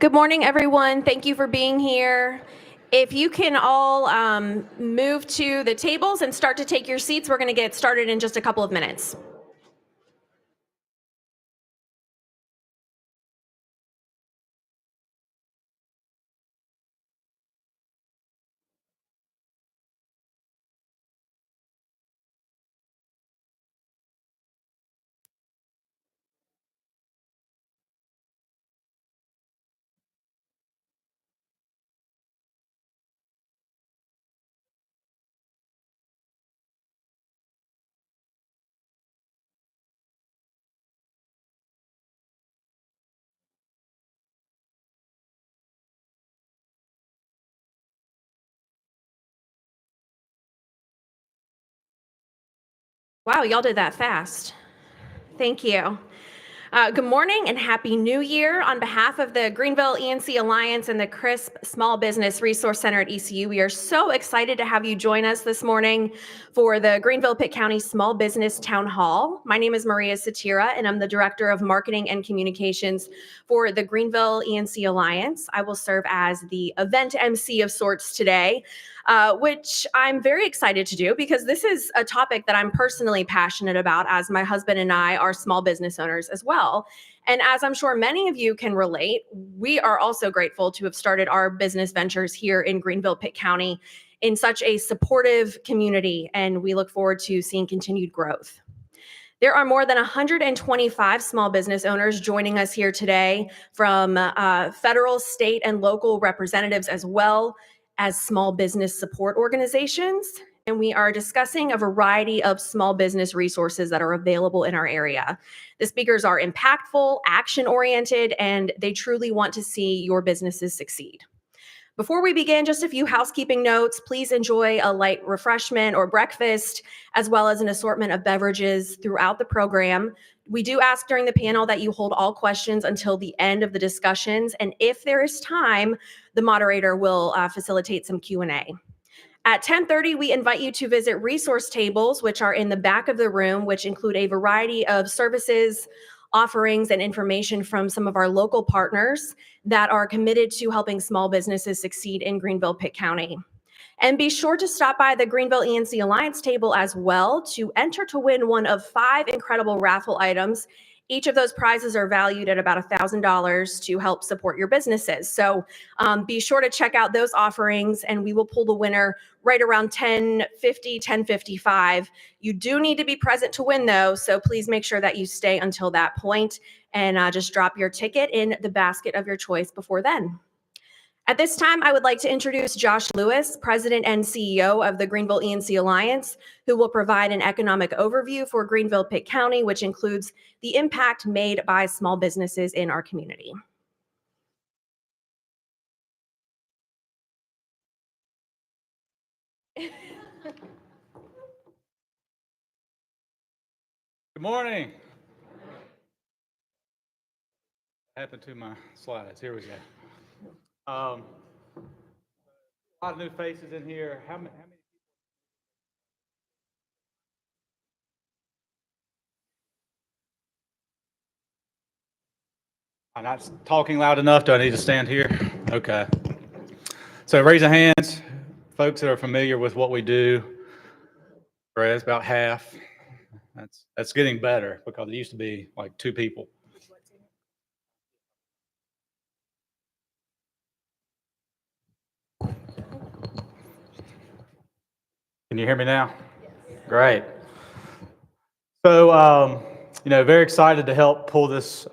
Good morning, everyone. Thank you for being here. If you can all move to the tables and start to take your seats, we're going to get started in just a couple of minutes. Wow, y'all did that fast. Thank you. Good morning and Happy New Year. On behalf of the Greenville ENC Alliance and the CRISP Small Business Resource Center at ECU, we are so excited to have you join us this morning for the Greenville Pitt County Small Business Town Hall. My name is Maria Satira, and I'm the Director of Marketing and Communications for the Greenville ENC Alliance. I will serve as the event MC of sorts today, which I'm very excited to do because this is a topic that I'm personally passionate about, as my husband and I are small business owners as well. And as I'm sure many of you can relate, we are also grateful to have started our business ventures here in Greenville, Pitt County in such a supportive community, and we look forward to seeing continued growth. There are more than 125 small business owners joining us here today from federal, state, and local representatives, as well as small business support organizations. And we are discussing a variety of small business resources that are available in our area. The speakers are impactful, action-oriented, and they truly want to see your businesses succeed. Before we begin, just a few housekeeping notes. Please enjoy a light refreshment or breakfast, as well as an assortment of beverages throughout the program. We do ask during the panel that you hold all questions until the end of the discussions, and if there is time, the moderator will facilitate some Q&A. At 10:30, we invite you to visit resource tables, which are in the back of the room, which include a variety of services, offerings, and information from some of our local partners that are committed to helping small businesses succeed in Greenville, Pitt County. And be sure to stop by the Greenville ENC Alliance table as well to enter to win one of 5 incredible raffle items. Each of those prizes are valued at about $1,000 to help support your businesses. So be sure to check out those offerings, and we will pull the winner right around 10:50, 10:55. You do need to be present to win, though, so please make sure that you stay until that point and just drop your ticket in the basket of your choice before then. At this time, I would like to introduce Josh Lewis, President and CEO of the Greenville ENC Alliance, who will provide an economic overview for Greenville, Pitt County, which includes the impact made by small businesses in our community. Good morning. What happened to my slides? Here we go. A lot of new faces in here. How many? I'm not talking loud enough. Do I need to stand here? Okay. So raise your hands, folks that are familiar with what we do. Right, that's about half. That's getting better because it used to be like 2 people. Can you hear me now? Yes. Great. So, very excited to help pull this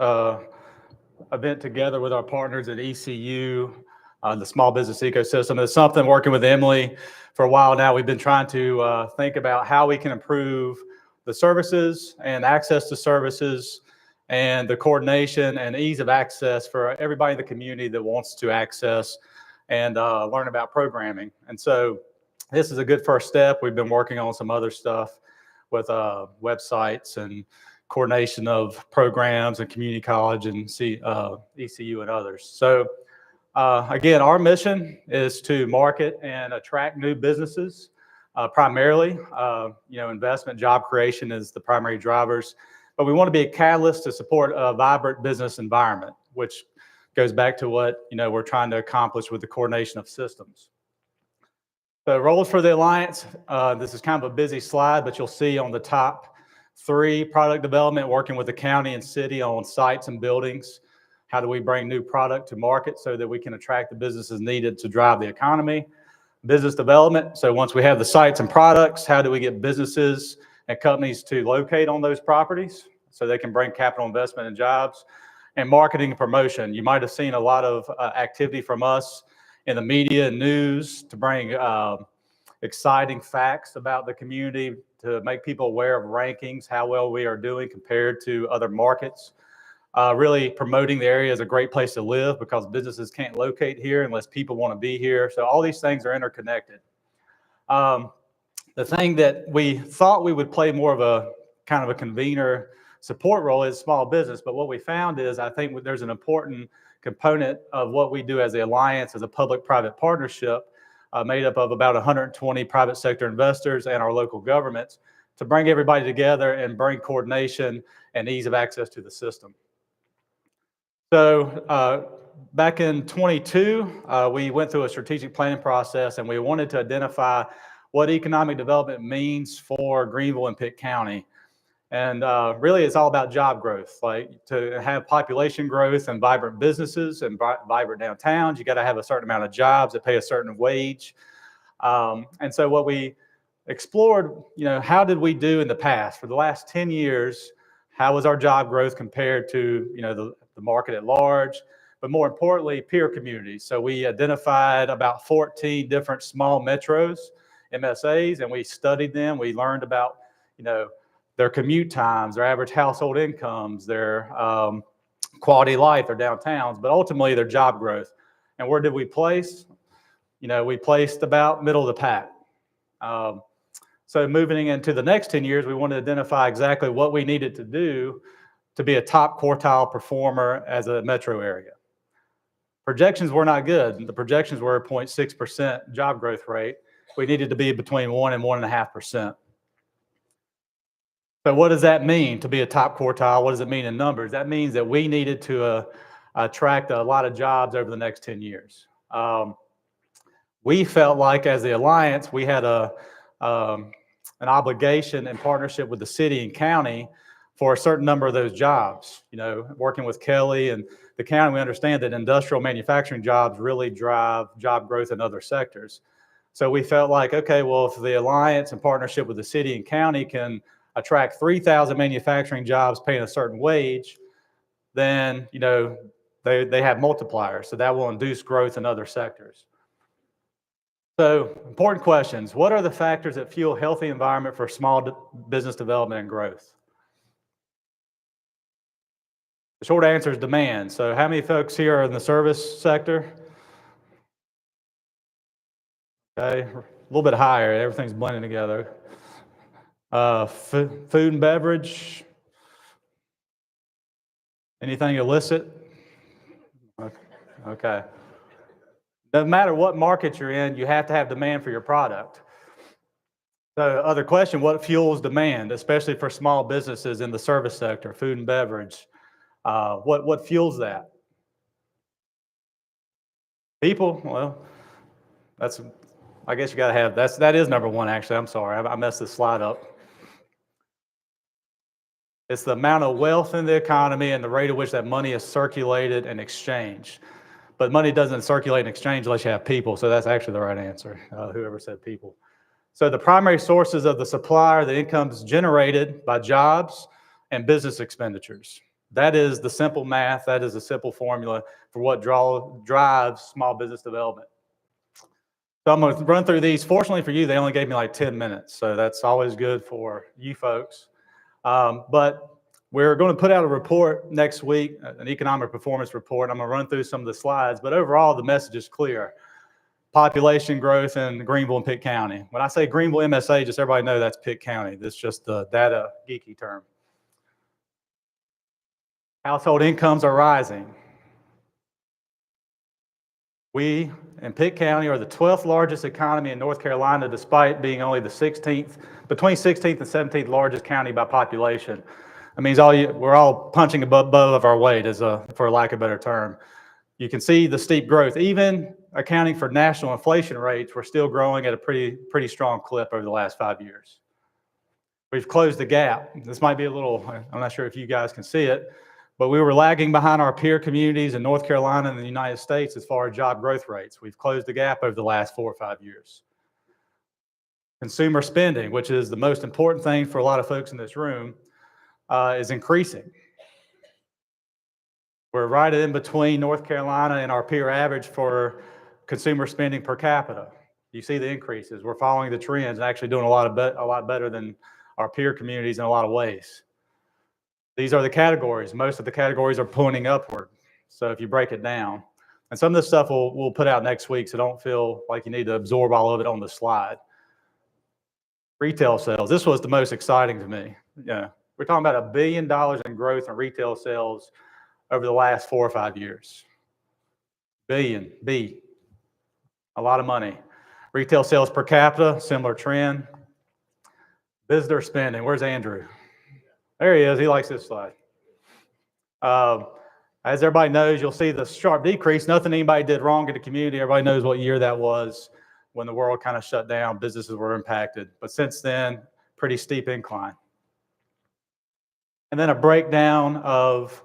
event together with our partners at ECU, the small business ecosystem. It's something working with Emily for a while now. We've been trying to think about how we can improve the services and access to services and the coordination and ease of access for everybody in the community that wants to access and learn about programming. And so this is a good first step. We've been working on some other stuff with websites and coordination of programs and community college and ECU and others. So again, our mission is to market and attract new businesses, primarily. Investment, job creation is the primary drivers, but we want to be a catalyst to support a vibrant business environment, which goes back to what we're trying to accomplish with the coordination of systems. So roles for the Alliance, this is kind of a busy slide, but you'll see on the top 3, product development, working with the county and city on sites and buildings. How do we bring new product to market so that we can attract the businesses needed to drive the economy? Business development, so once we have the sites and products, how do we get businesses and companies to locate on those properties so they can bring capital investment and jobs? And marketing and promotion. You might have seen a lot of activity from us in the media and news to bring exciting facts about the community, to make people aware of rankings, how well we are doing compared to other markets. Really promoting the area as a great place to live, because businesses can't locate here unless people want to be here. So all these things are interconnected. The thing that we thought we would play more of a kind of a convener support role is small business. But what we found is, I think there's an important component of what we do as the Alliance, as a public-private partnership made up of about 120 private sector investors and our local governments, to bring everybody together and bring coordination and ease of access to the system. So back in 22, we went through a strategic planning process, and we wanted to identify what economic development means for Greenville and Pitt County. And really, it's all about job growth. Like, to have population growth and vibrant businesses and vibrant downtowns, you got to have a certain amount of jobs that pay a certain wage. And so what we explored, how did we do in the past? For the last 10 years, how was our job growth compared to the market at large, but more importantly, peer communities? So we identified about 14 different small metros, MSAs, and we studied them. We learned about their commute times, their average household incomes, their quality of life, their downtowns, but ultimately their job growth. And where did we place? We placed about middle of the pack. So moving into the next 10 years, we wanted to identify exactly what we needed to do to be a top quartile performer as a metro area. Projections were not good. The projections were 0.6% job growth rate. We needed to be between 1 and 1.5%. So what does that mean to be a top quartile? What does it mean in numbers? That means that we needed to attract a lot of jobs over the next 10 years. We felt like, as the Alliance, we had an obligation in partnership with the city and county for a certain number of those jobs. Working with Kelly and the county, we understand that industrial manufacturing jobs really drive job growth in other sectors. So we felt like, okay, well, if the Alliance, in partnership with the city and county, can attract 3,000 manufacturing jobs paying a certain wage, then they have multipliers. So that will induce growth in other sectors. So important questions. What are the factors that fuel a healthy environment for small business development and growth? The short answer is demand. So how many folks here are in the service sector? Okay, a little bit higher. Everything's blending together. Food and beverage. Anything illicit? Okay. No matter what market you're in, you have to have demand for your product. So other question, what fuels demand, especially for small businesses in the service sector, food and beverage? What fuels that? People. Well, I guess you got to have, that is number one, actually. I'm sorry, I messed this slide up. It's the amount of wealth in the economy and the rate at which that money is circulated and exchanged. But money doesn't circulate and exchange unless you have people. So that's actually the right answer, whoever said people. So the primary sources of the supply are the incomes generated by jobs and business expenditures. That is the simple math. That is a simple formula for what drives small business development. So I'm going to run through these. Fortunately for you, they only gave me like 10 minutes. So that's always good for you folks. But we're going to put out a report next week, an economic performance report. I'm going to run through some of the slides, but overall the message is clear. Population growth in Greenville and Pitt County. When I say Greenville MSA, just everybody know that's Pitt County. That's just the data geeky term. Household incomes are rising. We in Pitt County are the 12th largest economy in North Carolina, despite being only the 16th, between 16th and 17th largest county by population. That means we're all punching above our weight, for lack of a better term. You can see the steep growth. Even accounting for national inflation rates, we're still growing at a pretty strong clip over the last 5 years. We've closed the gap. This might be a little, I'm not sure if you guys can see it, but we were lagging behind our peer communities in North Carolina and the United States as far as job growth rates. We've closed the gap over the last 4 or 5 years. Consumer spending, which is the most important thing for a lot of folks in this room, is increasing. We're right in between North Carolina and our peer average for consumer spending per capita. You see the increases. We're following the trends and actually doing a lot better than our peer communities in a lot of ways. These are the categories. Most of the categories are pointing upward. So if you break it down, and some of this stuff we'll put out next week, so don't feel like you need to absorb all of it on the slide. Retail sales. This was the most exciting to me. Yeah, we're talking about $1 billion in growth in retail sales over the last 4 or 5 years. Billion, B. A lot of money. Retail sales per capita, similar trend. Visitor spending. Where's Andrew? There he is. He likes this slide. As everybody knows, you'll see the sharp decrease. Nothing anybody did wrong in the community. Everybody knows what year that was when the world kind of shut down. Businesses were impacted. But since then, pretty steep incline. And then a breakdown of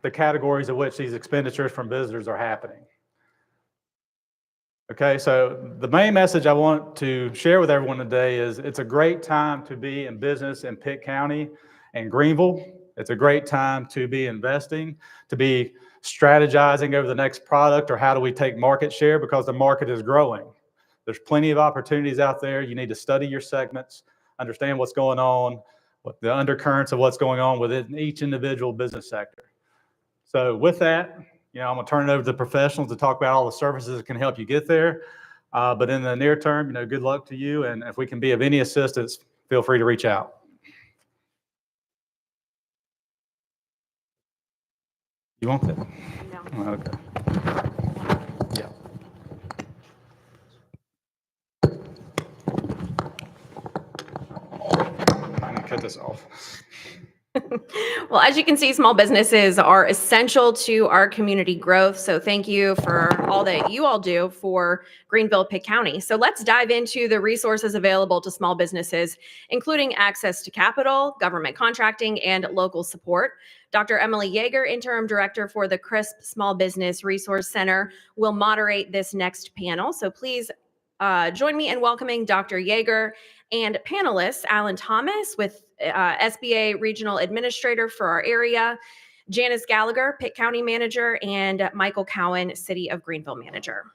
the categories of which these expenditures from visitors are happening. Okay, so the main message I want to share with everyone today is it's a great time to be in business in Pitt County and Greenville. It's a great time to be investing, to be strategizing over the next product or how do we take market share because the market is growing. There's plenty of opportunities out there. You need to study your segments, understand what's going on, what the undercurrents of what's going on within each individual business sector. So with that, I'm going to turn it over to the professionals to talk about all the services that can help you get there. But in the near term, good luck to you. And if we can be of any assistance, feel free to reach out. You want that? No. Okay. Yeah. I'm going to cut this off. Well, as you can see, small businesses are essential to our community growth. So thank you for all that you all do for Greenville, Pitt County. So let's dive into the resources available to small businesses, including access to capital, government contracting, and local support. Dr. Emily Yeager, Interim Director for the CRISP Small Business Resource Center, will moderate this next panel. So please join me in welcoming Dr. Yeager and panelists, Alan Thomas with SBA Regional Administrator for our area, Janice Gallagher, Pitt County Manager, and Michael Cowan, City of Greenville Manager.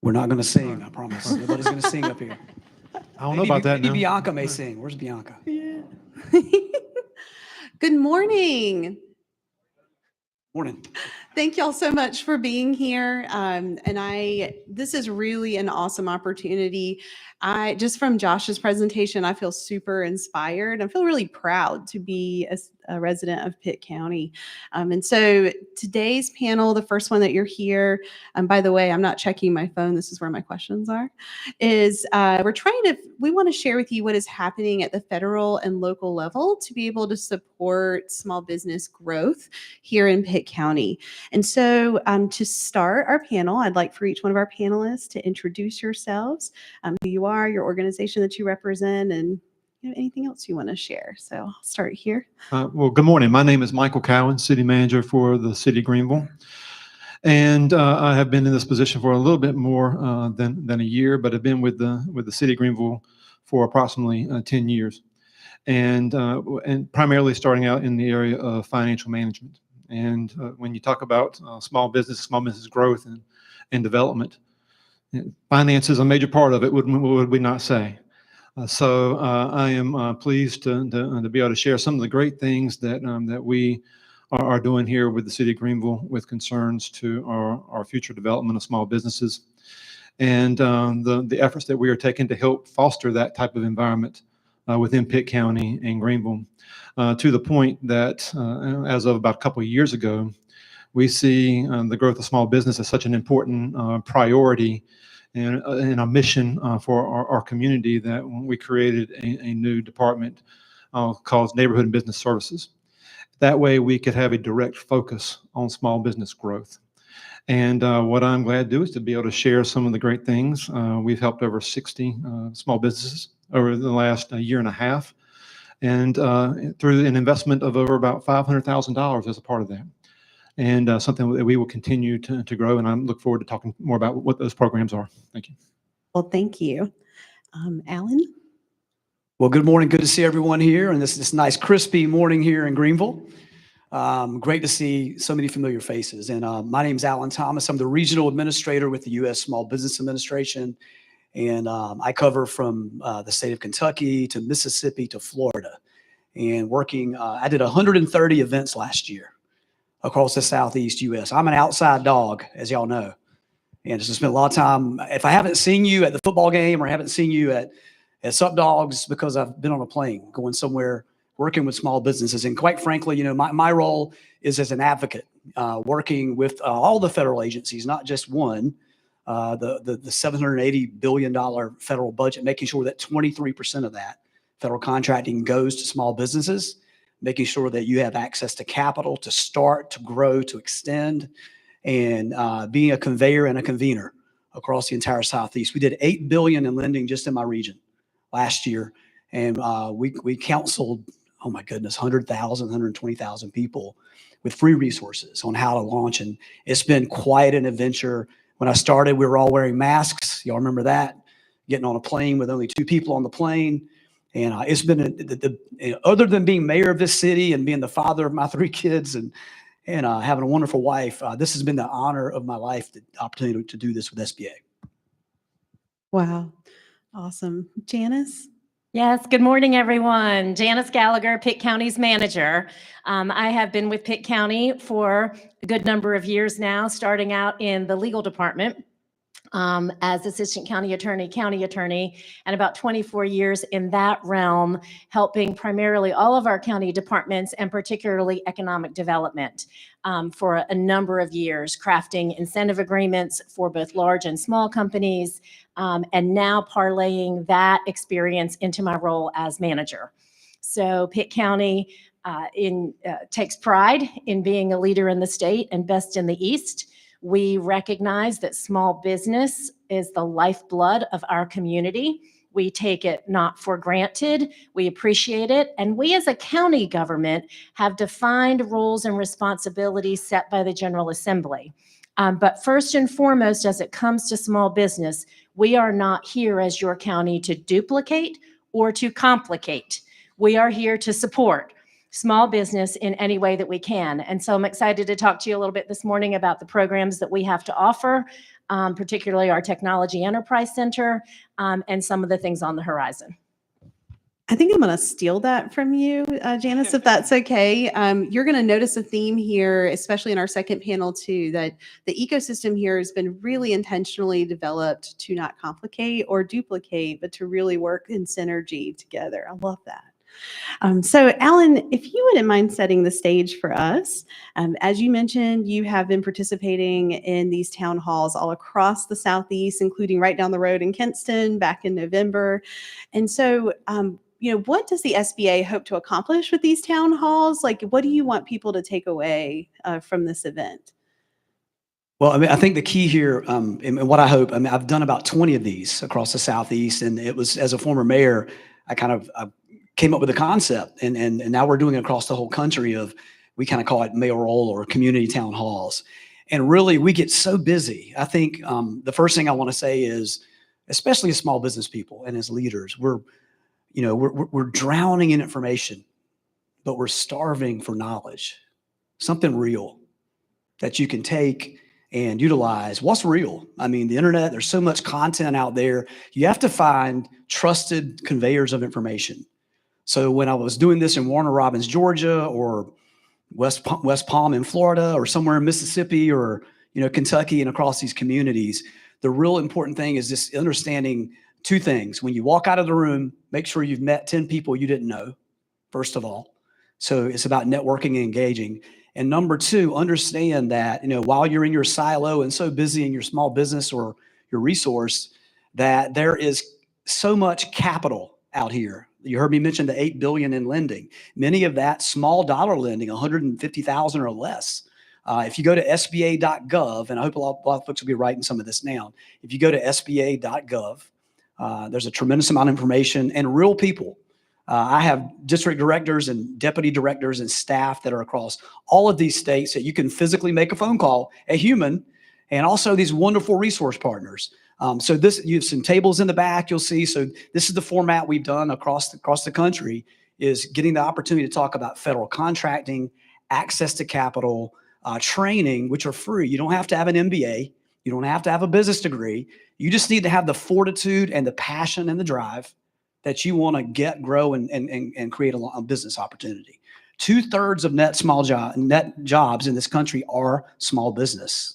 We're not going to sing, I promise. Nobody's going to sing up here. I don't know about that Maybe now. Bianca may sing. Where's Bianca? Yeah. Good morning. Morning. Thank y'all so much for being here. This is really an awesome opportunity. Just from Josh's presentation, I feel super inspired. I feel really proud to be a resident of Pitt County. And so today's panel, the first one that you're here, by the way, I'm not checking my phone. This is where my questions are, is we want to share with you what is happening at the federal and local level to be able to support small business growth here in Pitt County. And so to start our panel, I'd like for each one of our panelists to introduce yourselves, who you are, your organization that you represent, and anything else you want to share. So I'll start here. Well, good morning. My name is Michael Cowan, City Manager for the City of Greenville. And I have been in this position for a little bit more than a year, but I've been with the City of Greenville for approximately 10 years. And primarily starting out in the area of financial management. And when you talk about small business growth and development, finance is a major part of it, would we not say? So I am pleased to be able to share some of the great things that we are doing here with the City of Greenville with concerns to our future development of small businesses. and the efforts that we are taking to help foster that type of environment within Pitt County and Greenville, to the point that as of about a couple of years ago, we see the growth of small business as such an important priority and a mission for our community that we created a new department called Neighborhood and Business Services. That way we could have a direct focus on small business growth. And what I'm glad to do is to be able to share some of the great things. We've helped over 60 small businesses over the last year and a half, and through an investment of over about $500,000 as a part of that. And something that we will continue to grow. And I look forward to talking more about what those programs are. Thank you. Well, thank you. Alan? Well, good morning. Good to see everyone here on this nice crispy morning here in Greenville. Great to see so many familiar faces. And my name is Alan Thomas. I'm the regional administrator with the U.S. Small Business Administration. And I cover from the state of Kentucky to Mississippi to Florida. And working, I did 130 events last year across the Southeast U.S. I'm an outside dog, as y'all know. And just spent a lot of time. If I haven't seen you at the football game or haven't seen you at Sup Dogs, because I've been on a plane going somewhere working with small businesses. And quite frankly, my role is as an advocate, working with all the federal agencies, not just one, the $780 billion federal budget, making sure that 23% of that federal contracting goes to small businesses, making sure that you have access to capital to start, to grow, to extend, and being a conveyor and a convener across the entire Southeast. We did $8 billion in lending just in my region last year. And we counseled, oh my goodness, 100,000, 120,000 people with free resources on how to launch. And it's been quite an adventure. When I started, we were all wearing masks. Y'all remember that? Getting on a plane with only 2 people on the plane. And it's been, other than being mayor of this city and being the father of my 3 kids and having a wonderful wife, this has been the honor of my life, the opportunity to do this with SBA. Wow. Awesome. Janice? Yes, good morning, everyone. Janice Gallagher, Pitt County's manager. I have been with Pitt County for a good number of years now, starting out in the legal department as assistant county attorney, and about 24 years in that realm, helping primarily all of our county departments and particularly economic development for a number of years, crafting incentive agreements for both large and small companies, and now parlaying that experience into my role as manager. So Pitt County takes pride in being a leader in the state and best in the East. We recognize that small business is the lifeblood of our community. We take it not for granted. We appreciate it. And we as a county government have defined roles and responsibilities set by the General Assembly. But first and foremost, as it comes to small business, we are not here as your county to duplicate or to complicate. We are here to support small business in any way that we can. And so I'm excited to talk to you a little bit this morning about the programs that we have to offer, particularly our Technology Enterprise Center, and some of the things on the horizon. I think I'm going to steal that from you, Janice, if that's okay. You're going to notice a theme here, especially in our second panel too, that the ecosystem here has been really intentionally developed to not complicate or duplicate, but to really work in synergy together. I love that. So Alan, if you wouldn't mind setting the stage for us, as you mentioned, you have been participating in these town halls all across the Southeast, including right down the road in Kinston back in November. And so, what does the SBA hope to accomplish with these town halls? Like, what do you want people to take away from this event? Well, I mean, I think the key here, and what I hope, I mean, I've done about 20 of these across the Southeast, and it was, as a former mayor, I came up with a concept, and now we're doing it across the whole country we kind of call it mayoral or community town halls. And really, we get so busy. I think the first thing I want to say is, especially as small business people and as leaders, we're drowning in information, but we're starving for knowledge, something real that you can take and utilize. What's real? I mean, the internet, there's so much content out there. You have to find trusted conveyors of information. So when I was doing this in Warner Robins, Georgia, or West Palm in Florida, or somewhere in Mississippi, or Kentucky, and across these communities, The real important thing is just understanding two things. When you walk out of the room, make sure you've met 10 people you didn't know, first of all. So it's about networking and engaging. And number two, understand that, while you're in your silo and so busy in your small business or your resource, that there is so much capital out here. You heard me mention the $8 billion in lending. Many of that small dollar lending, 150,000 or less. If you go to SBA.gov, and I hope a lot of folks will be writing some of this down. If you go to SBA.gov, there's a tremendous amount of information and real people. I have district directors and deputy directors and staff that are across all of these states that you can physically make a phone call, a human, and also these wonderful resource partners. So you have some tables in the back, you'll see. So this is the format we've done across the country, is getting the opportunity to talk about federal contracting, access to capital, training, which are free. You don't have to have an MBA. You don't have to have a business degree. You just need to have the fortitude and the passion and the drive that you want to grow, and create a business opportunity. 2/3 of net jobs in this country are small business.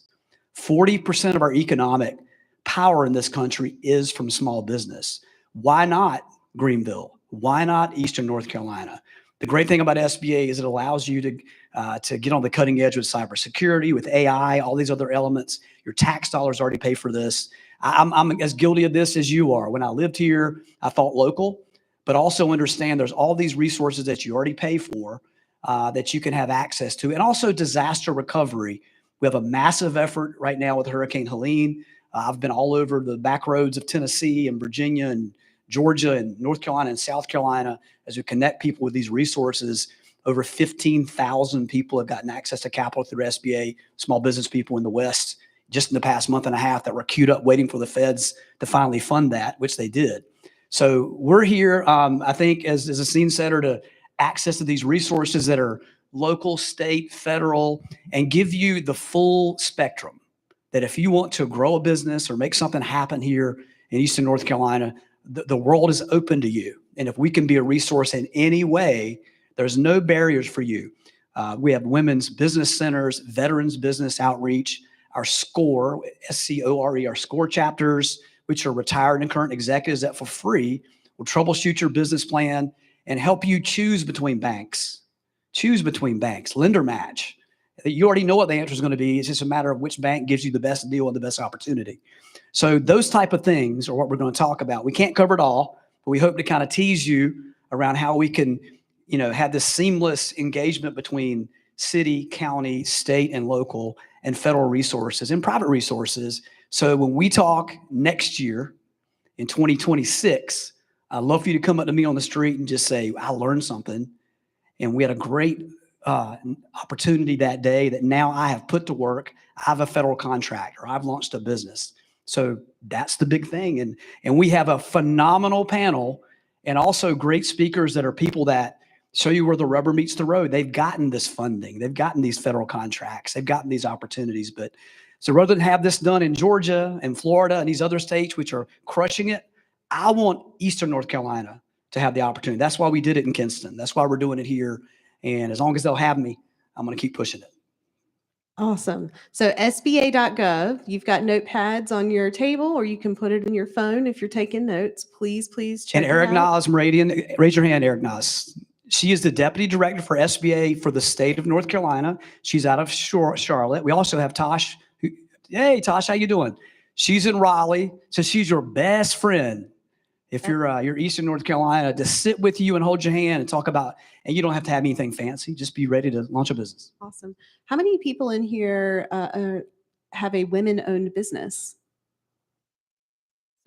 40% of our economic power in this country is from small business. Why not Greenville? Why not Eastern North Carolina? The great thing about SBA is it allows you to get on the cutting edge with cybersecurity, with AI, all these other elements. Your tax dollars already pay for this. I'm as guilty of this as you are. When I lived here, I thought local, but also understand there's all these resources that you already pay for that you can have access to, and also disaster recovery. We have a massive effort right now with Hurricane Helene. I've been all over the back roads of Tennessee and Virginia and Georgia and North Carolina and South Carolina as we connect people with these resources. Over 15,000 people have gotten access to capital through SBA, small business people in the West, just in the past month and a half, that were queued up waiting for the feds to finally fund that, which they did. So we're here, I think, as a scene setter, to access to these resources that are local, state, federal, and give you the full spectrum. That if you want to grow a business or make something happen here in Eastern North Carolina, the world is open to you. And if we can be a resource in any way, there's no barriers for you. We have women's business centers, veterans business outreach, our SCORE, SCORE, our SCORE chapters, which are retired and current executives that for free will troubleshoot your business plan and help you choose between banks, lender match. You already know what the answer is going to be. It's just a matter of which bank gives you the best deal and the best opportunity. So those type of things are what we're going to talk about. We can't cover it all, but we hope to kind of tease you around how we can, have this seamless engagement between city, county, state, and local, and federal resources and private resources. So when we talk next year in 2026, I'd love for you to come up to me on the street and just say, I learned something. And we had a great opportunity that day that now I have put to work. I have a federal contract, or I've launched a business. So that's the big thing. And we have a phenomenal panel, and also great speakers that are people that show you where the rubber meets the road. They've gotten this funding. They've gotten these federal contracts. They've gotten these opportunities. But so rather than have this done in Georgia and Florida and these other states which are crushing it, I want Eastern North Carolina to have the opportunity. That's why we did it in Kinston. That's why we're doing it here. And as long as they'll have me, I'm going to keep pushing it. Awesome. So SBA.gov, you've got notepads on your table, or you can put it in your phone if you're taking notes. Please check And it Eric out. Nas, Meridian, raise your hand, Eric Nas. She is the deputy director for SBA for the state of North Carolina. She's out of Charlotte. We also have Tosh. Hey, Tosh, how you doing? She's in Raleigh. So she's your best friend. If you're Eastern North Carolina, to sit with you and hold your hand and talk about, and you don't have to have anything fancy. Just be ready to launch a business. Awesome. How many people in here have a women-owned business?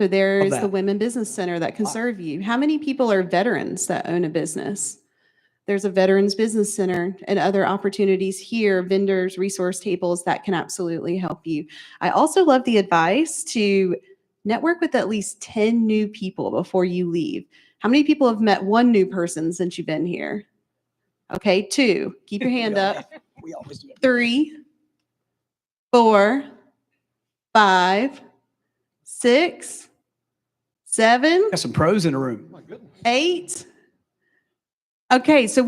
So there's the Women Business Center that can serve you. How many people are veterans that own a business? There's a Veterans Business Center and other opportunities here, vendors, resource tables that can absolutely help you. I also love the advice to network with at least 10 new people before you leave. How many people have met one new person since you've been here? Okay, 2. Keep your hand up. We always do it. 3, 4, 5, 6, 7, Got some pros in the room. 8. Okay, so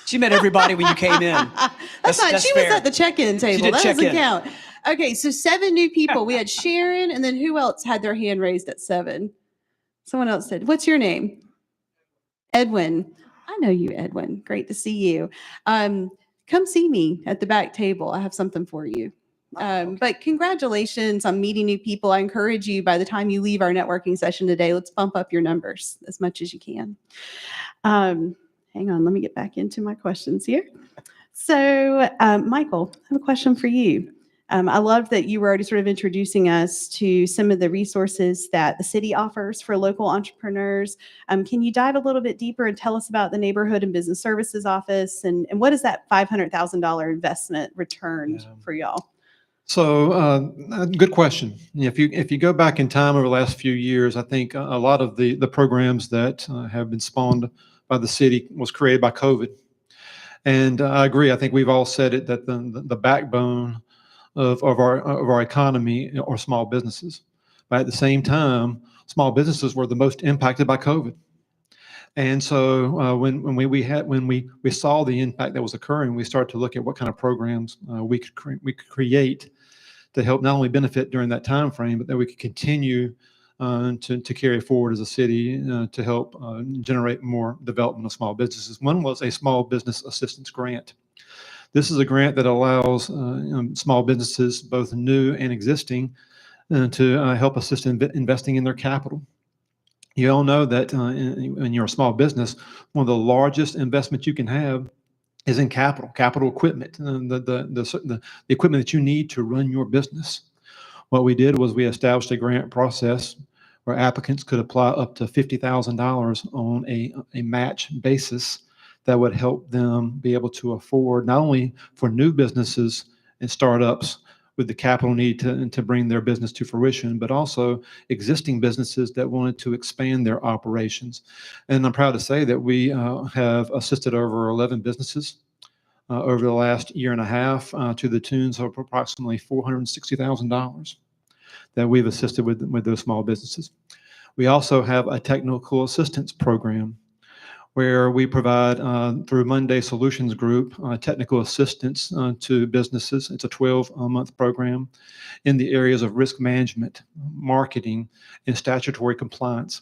She met everybody when you came in. I thought she was at the check-in table. did That doesn't check-in. count. Okay, so 7 new people. We had Sharon, and then who else had their hand raised at 7? Someone else said, "What's your name?" Edwin. I know you, Edwin. Great to see you. Come see me at the back table. I have something for you. But congratulations on meeting new people. I encourage you, by the time you leave our networking session today, let's bump up your numbers as much as you can. Hang on, let me get back into my questions here. So, Michael, I have a question for you. I love that you were already sort of introducing us to some of the resources that the city offers for local entrepreneurs. Can you dive a little bit deeper and tell us about the Neighborhood and Business Services Office and what does that $500,000 investment returned for y'all? So, good question. If you go back in time over the last few years, I think a lot of the programs that have been spawned by the city was created by COVID. And I agree. I think we've all said it that the backbone of our economy are small businesses. But at the same time, small businesses were the most impacted by COVID. And so when we saw the impact that was occurring, we started to look at what kind of programs we could create to help not only benefit during that time frame, but that we could continue to carry forward as a city to help generate more development of small businesses. One was a small business assistance grant. This is a grant that allows small businesses, both new and existing, to help assist in investing in their capital. You all know that when you're a small business, one of the largest investments you can have is in capital equipment, the equipment that you need to run your business. What we did was we established a grant process where applicants could apply up to $50,000 on a match basis that would help them be able to afford not only for new businesses and startups with the capital need to bring their business to fruition, but also existing businesses that wanted to expand their operations. And I'm proud to say that we have assisted over 11 businesses over the last year and a half to the tunes of approximately $460,000 that we've assisted with those small businesses. We also have a technical assistance program where we provide through Monday Solutions Group technical assistance to businesses. It's a 12-month program in the areas of risk management, marketing, and statutory compliance.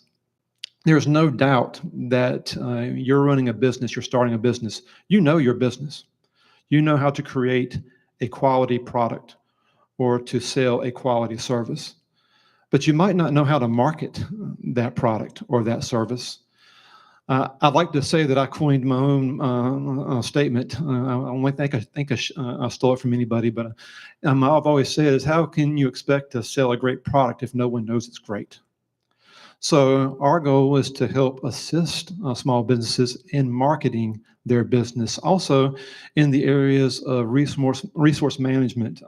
There's no doubt that you're running a business, you're starting a business, you know your business. You know how to create a quality product or to sell a quality service, but you might not know how to market that product or that service. I'd like to say that I coined my own statement. I don't think I stole it from anybody, but I've always said is how can you expect to sell a great product if no one knows it's great? So our goal is to help assist small businesses in marketing their business, also in the areas of resource management,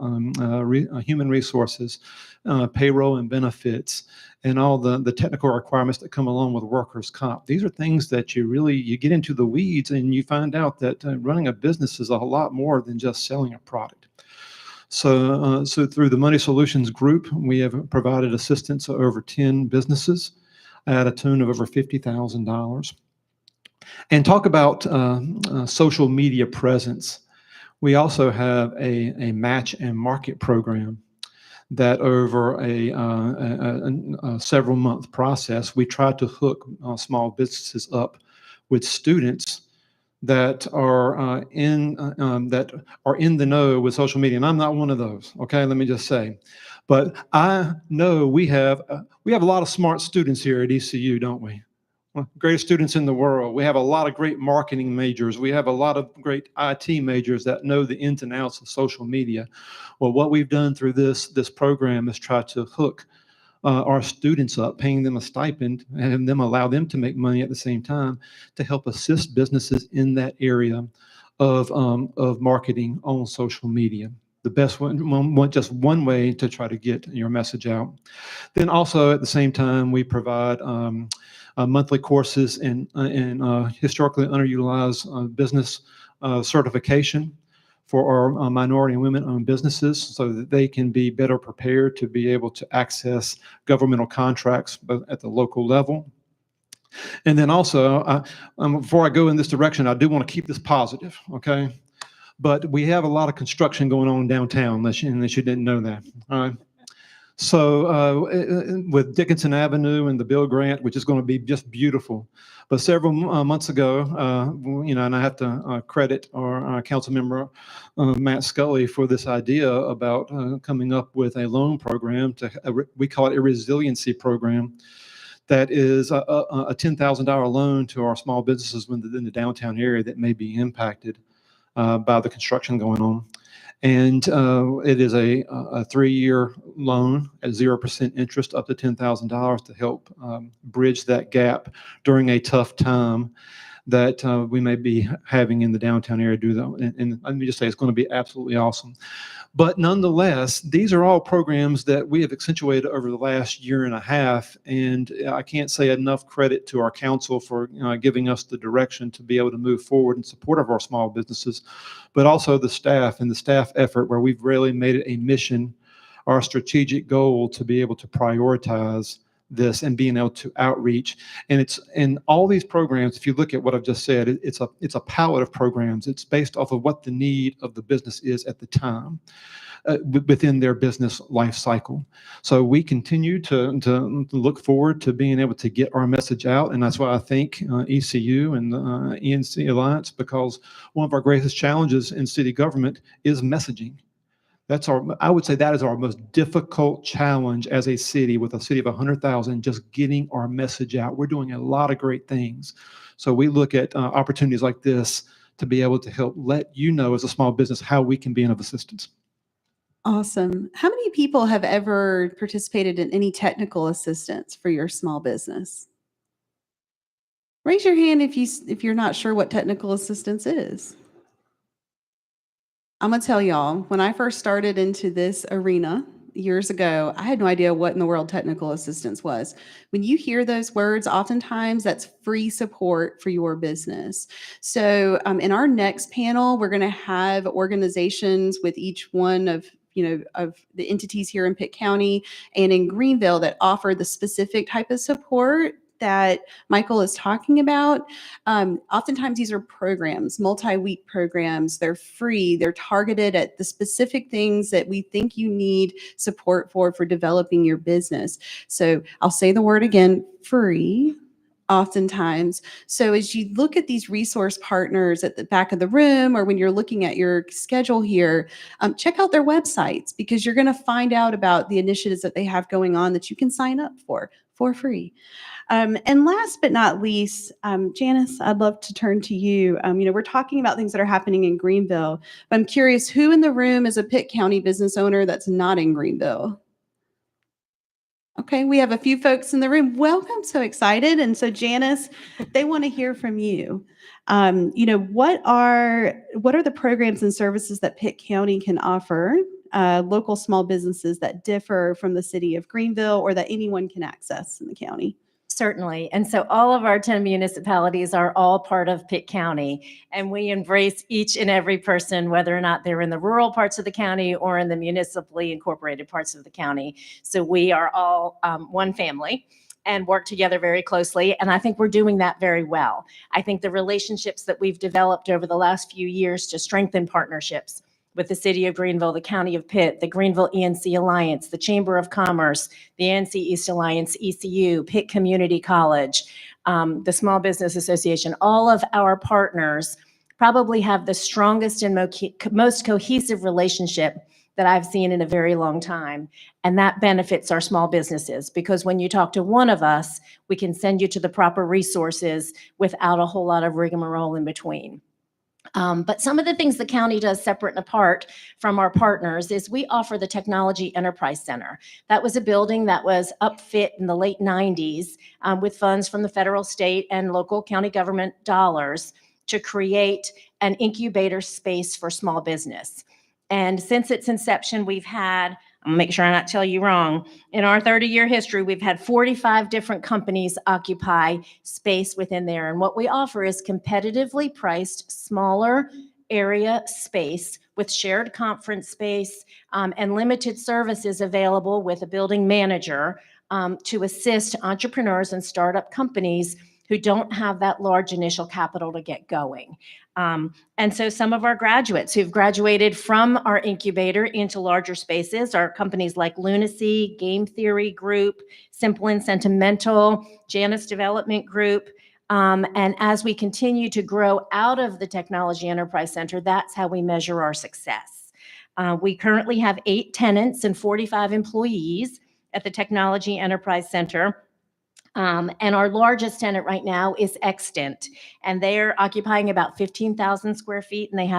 human resources, payroll and benefits, and all the technical requirements that come along with workers' comp. These are things that you get into the weeds and you find out that running a business is a lot more than just selling a product. So through the Money Solutions Group, we have provided assistance to over 10 businesses at a tune of over $50,000. And talk about social media presence. We also have a match and market program that over a several month process, we try to hook small businesses up with students that are in the know with social media. And I'm not one of those, okay? Let me just say. But I know we have a lot of smart students here at ECU, don't we? Well, greatest students in the world. We have a lot of great marketing majors. We have a lot of great IT majors that know the ins and outs of social media. Well, what we've done through this program is try to hook our students up, paying them a stipend and them allow them to make money at the same time to help assist businesses in that area of marketing on social media. The best one, just one way to try to get your message out. Then also at the same time, we provide monthly courses in historically underutilized business certification for our minority and women-owned businesses so that they can be better prepared to be able to access governmental contracts at the local level. And then also, before I go in this direction, I do want to keep this positive, okay? but we have a lot of construction going on downtown, unless you didn't know that. All right. So with Dickinson Avenue and the Bill Grant, which is going to be just beautiful. But several months ago, and I have to credit our council member, Matt Scully, for this idea about coming up with a loan program. We call it a resiliency program. That is a $10,000 loan to our small businesses within the downtown area that may be impacted by the construction going on. And it is a 3-year loan at 0% interest up to $10,000 to help bridge that gap during a tough time that we may be having in the downtown area. And let me just say, it's going to be absolutely awesome. But nonetheless, these are all programs that we have accentuated over the last year and a half. And I can't say enough credit to our council for giving us the direction to be able to move forward in support of our small businesses, but also the staff and the staff effort, where we've really made it a mission, our strategic goal, to be able to prioritize this and being able to outreach. And it's in all these programs, if you look at what I've just said, it's a palette of programs. It's based off of what the need of the business is at the time within their business life cycle. So we continue to look forward to being able to get our message out. And that's why I thank ECU and the ENC Alliance, because one of our greatest challenges in city government is messaging. I would say that is our most difficult challenge as a city, with a city of 100,000, just getting our message out. We're doing a lot of great things. So we look at opportunities like this to be able to help let you know as a small business how we can be of assistance. Awesome. How many people have ever participated in any technical assistance for your small business? Raise your hand if you're not sure what technical assistance is. I'm gonna tell y'all, when I first started into this arena years ago, I had no idea what in the world technical assistance was. When you hear those words, oftentimes that's free support for your business. So in our next panel, we're gonna have organizations with each one of the entities here in Pitt County and in Greenville that offer the specific type of support that Michael is talking about. Oftentimes these are programs, multi-week programs. They're free. They're targeted at the specific things that we think you need support for developing your business. So I'll say the word again, free. Oftentimes. So as you look at these resource partners at the back of the room, or when you're looking at your schedule here, check out their websites, because you're going to find out about the initiatives that they have going on that you can sign up for free. And last but not least, Janice, I'd love to turn to you. We're talking about things that are happening in Greenville. But I'm curious, who in the room is a Pitt County business owner that's not in Greenville? Okay, we have a few folks in the room. Welcome, so excited. And so Janice, they want to hear from you. What are the programs and services that Pitt County can offer local small businesses that differ from the city of Greenville, or that anyone can access in the county? Certainly. And so all of our 10 municipalities are all part of Pitt County, and we embrace each and every person, whether or not they're in the rural parts of the county or in the municipally incorporated parts of the county. So we are all one family and work together very closely. And I think we're doing that very well. I think the relationships that we've developed over the last few years to strengthen partnerships with the city of Greenville, the county of Pitt, the Greenville ENC Alliance, the Chamber of Commerce, the ANC East Alliance, ECU, Pitt Community College, the Small Business Association, all of our partners probably have the strongest and most cohesive relationship that I've seen in a very long time. And that benefits our small businesses, because when you talk to one of us, we can send you to the proper resources without a whole lot of rigmarole in between. But some of the things the county does separate and apart from our partners is we offer the Technology Enterprise Center. That was a building that was upfit in the late 90s with funds from the federal, state, and local county government dollars to create an incubator space for small business. And since its inception, we've had, I'll make sure I not tell you wrong, in our 30-year history, we've had 45 different companies occupy space within there. And what we offer is competitively priced, smaller area space with shared conference space and limited services available with a building manager to assist entrepreneurs and startup companies who don't have that large initial capital to get going. And so some of our graduates who've graduated from our incubator into larger spaces are companies like Lunacy, Game Theory Group, Simple and Sentimental, Janus Development Group. And as we continue to grow out of the Technology Enterprise Center, that's how we measure our success. We currently have 8 tenants and 45 employees at the Technology Enterprise Center. And our largest tenant right now is Extant, and they're occupying about 15,000 square feet, and they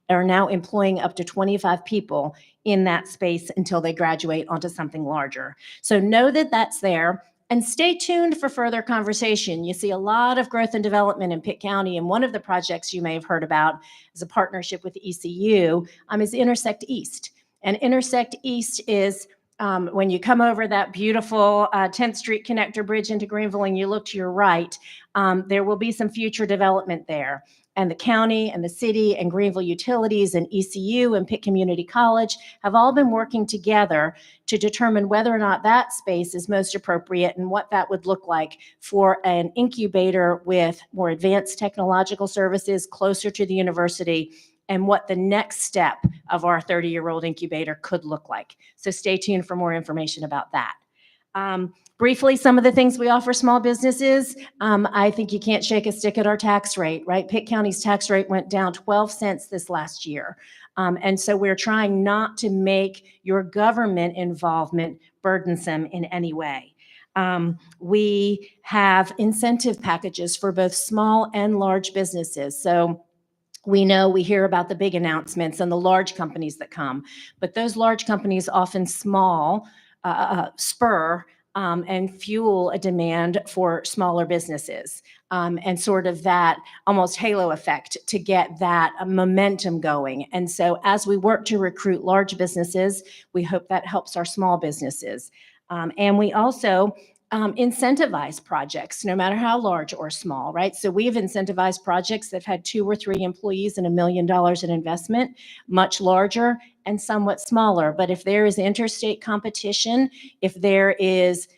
are now employing up to 25 people in that space until they graduate onto something larger. So know that that's there. And stay tuned for further conversation. You see a lot of growth and development in Pitt County, and one of the projects you may have heard about is a partnership with ECU is Intersect East. And Intersect East is when you come over that beautiful 10th Street connector bridge into Greenville and you look to your right, there will be some future development there. And the county and the city and Greenville Utilities and ECU and Pitt Community College have all been working together to determine whether or not that space is most appropriate and what that would look like for an incubator with more advanced technological services closer to the university, and what the next step of our 30-year-old incubator could look like. So stay tuned for more information about that. Briefly, some of the things we offer small businesses, I think you can't shake a stick at our tax rate, right? Pitt County's tax rate went down 12 cents this last year. And so we're trying not to make your government involvement burdensome in any way. We have incentive packages for both small and large businesses. So we hear about the big announcements and the large companies that come, but those large companies often spur and fuel a demand for smaller businesses, and sort of that almost halo effect to get that momentum going. And so as we work to recruit large businesses, we hope that helps our small businesses. And we also incentivize projects, no matter how large or small, right? So we've incentivized projects that have had 2 or 3 employees and $1 million in investment, much larger and somewhat smaller. But if there is interstate competition, if there is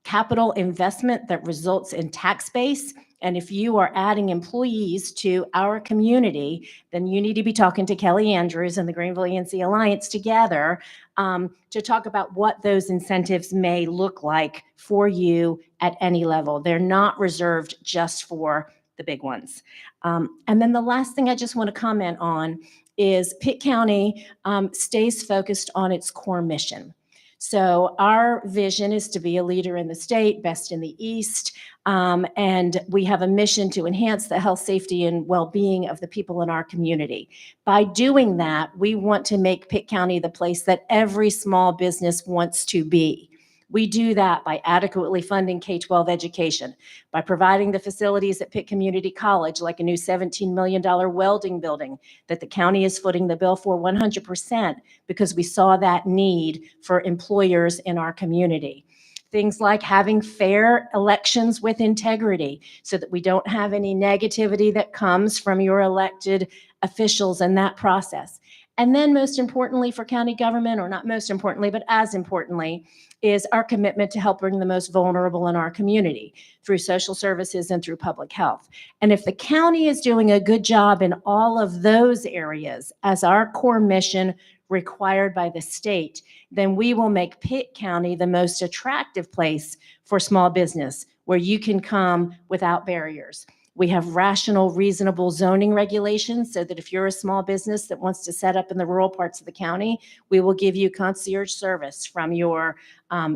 capital investment that results in tax base, and if you are adding employees to our community, then you need to be talking to Kelly Andrews and the Greenville ENC Alliance together to talk about what those incentives may look like for you at any level. They're not reserved just for the big ones. And then the last thing I just want to comment on is Pitt County stays focused on its core mission. So our vision is to be a leader in the state, best in the East, and we have a mission to enhance the health, safety, and well-being of the people in our community. By doing that, we want to make Pitt County the place that every small business wants to be. We do that by adequately funding K-12 education, by providing the facilities at Pitt Community College, like a new $17 million welding building that the county is footing the bill for 100% because we saw that need for employers in our community. Things like having fair elections with integrity so that we don't have any negativity that comes from your elected officials in that process. And then most importantly for county government, or not most importantly, but as importantly, is our commitment to help bring the most vulnerable in our community through social services and through public health. And if the county is doing a good job in all of those areas as our core mission required by the state, then we will make Pitt County the most attractive place for small business where you can come without barriers. We have rational, reasonable zoning regulations so that if you're a small business that wants to set up in the rural parts of the county, we will give you concierge service from your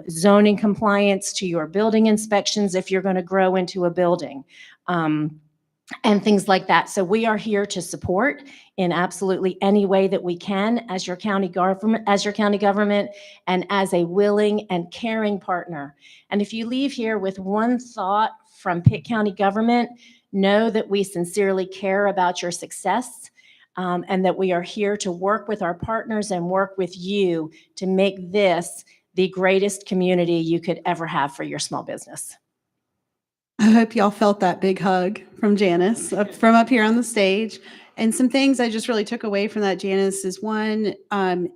zoning compliance to your building inspections if you're going to grow into a building. And things like that. So we are here to support in absolutely any way that we can as your county government, and as a willing and caring partner. And if you leave here with one thought from Pitt County government, know that we sincerely care about your success, and that we are here to work with our partners and work with you to make this the greatest community you could ever have for your small business. I hope y'all felt that big hug from Janice from up here on the stage. And some things I just really took away from that, Janice, is one,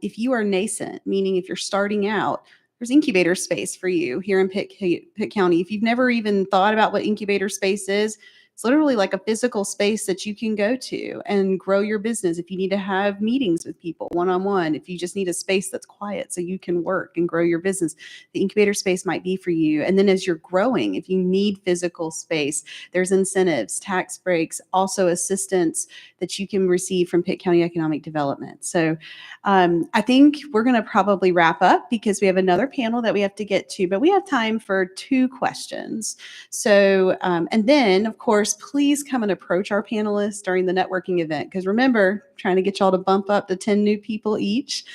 if you are nascent, meaning if you're starting out, there's incubator space for you here in Pitt County. If you've never even thought about what incubator space is, it's literally like a physical space that you can go to and grow your business. If you need to have meetings with people one-on-one, if you just need a space that's quiet so you can work and grow your business, the incubator space might be for you. And then as you're growing, if you need physical space, there's incentives, tax breaks, also assistance that you can receive from Pitt County Economic Development. So I think we're going to probably wrap up because we have another panel that we have to get to, but we have time for 2 questions. So, and then of course, please come and approach our panelists during the networking event. Because remember, trying to get y'all to bump up to 10 new people each.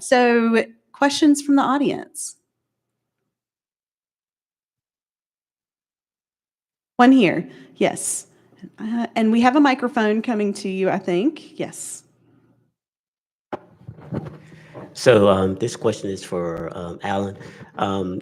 So questions from the audience. One here. Yes. And we have a microphone coming to you, I think. Yes. So this question is for Alan.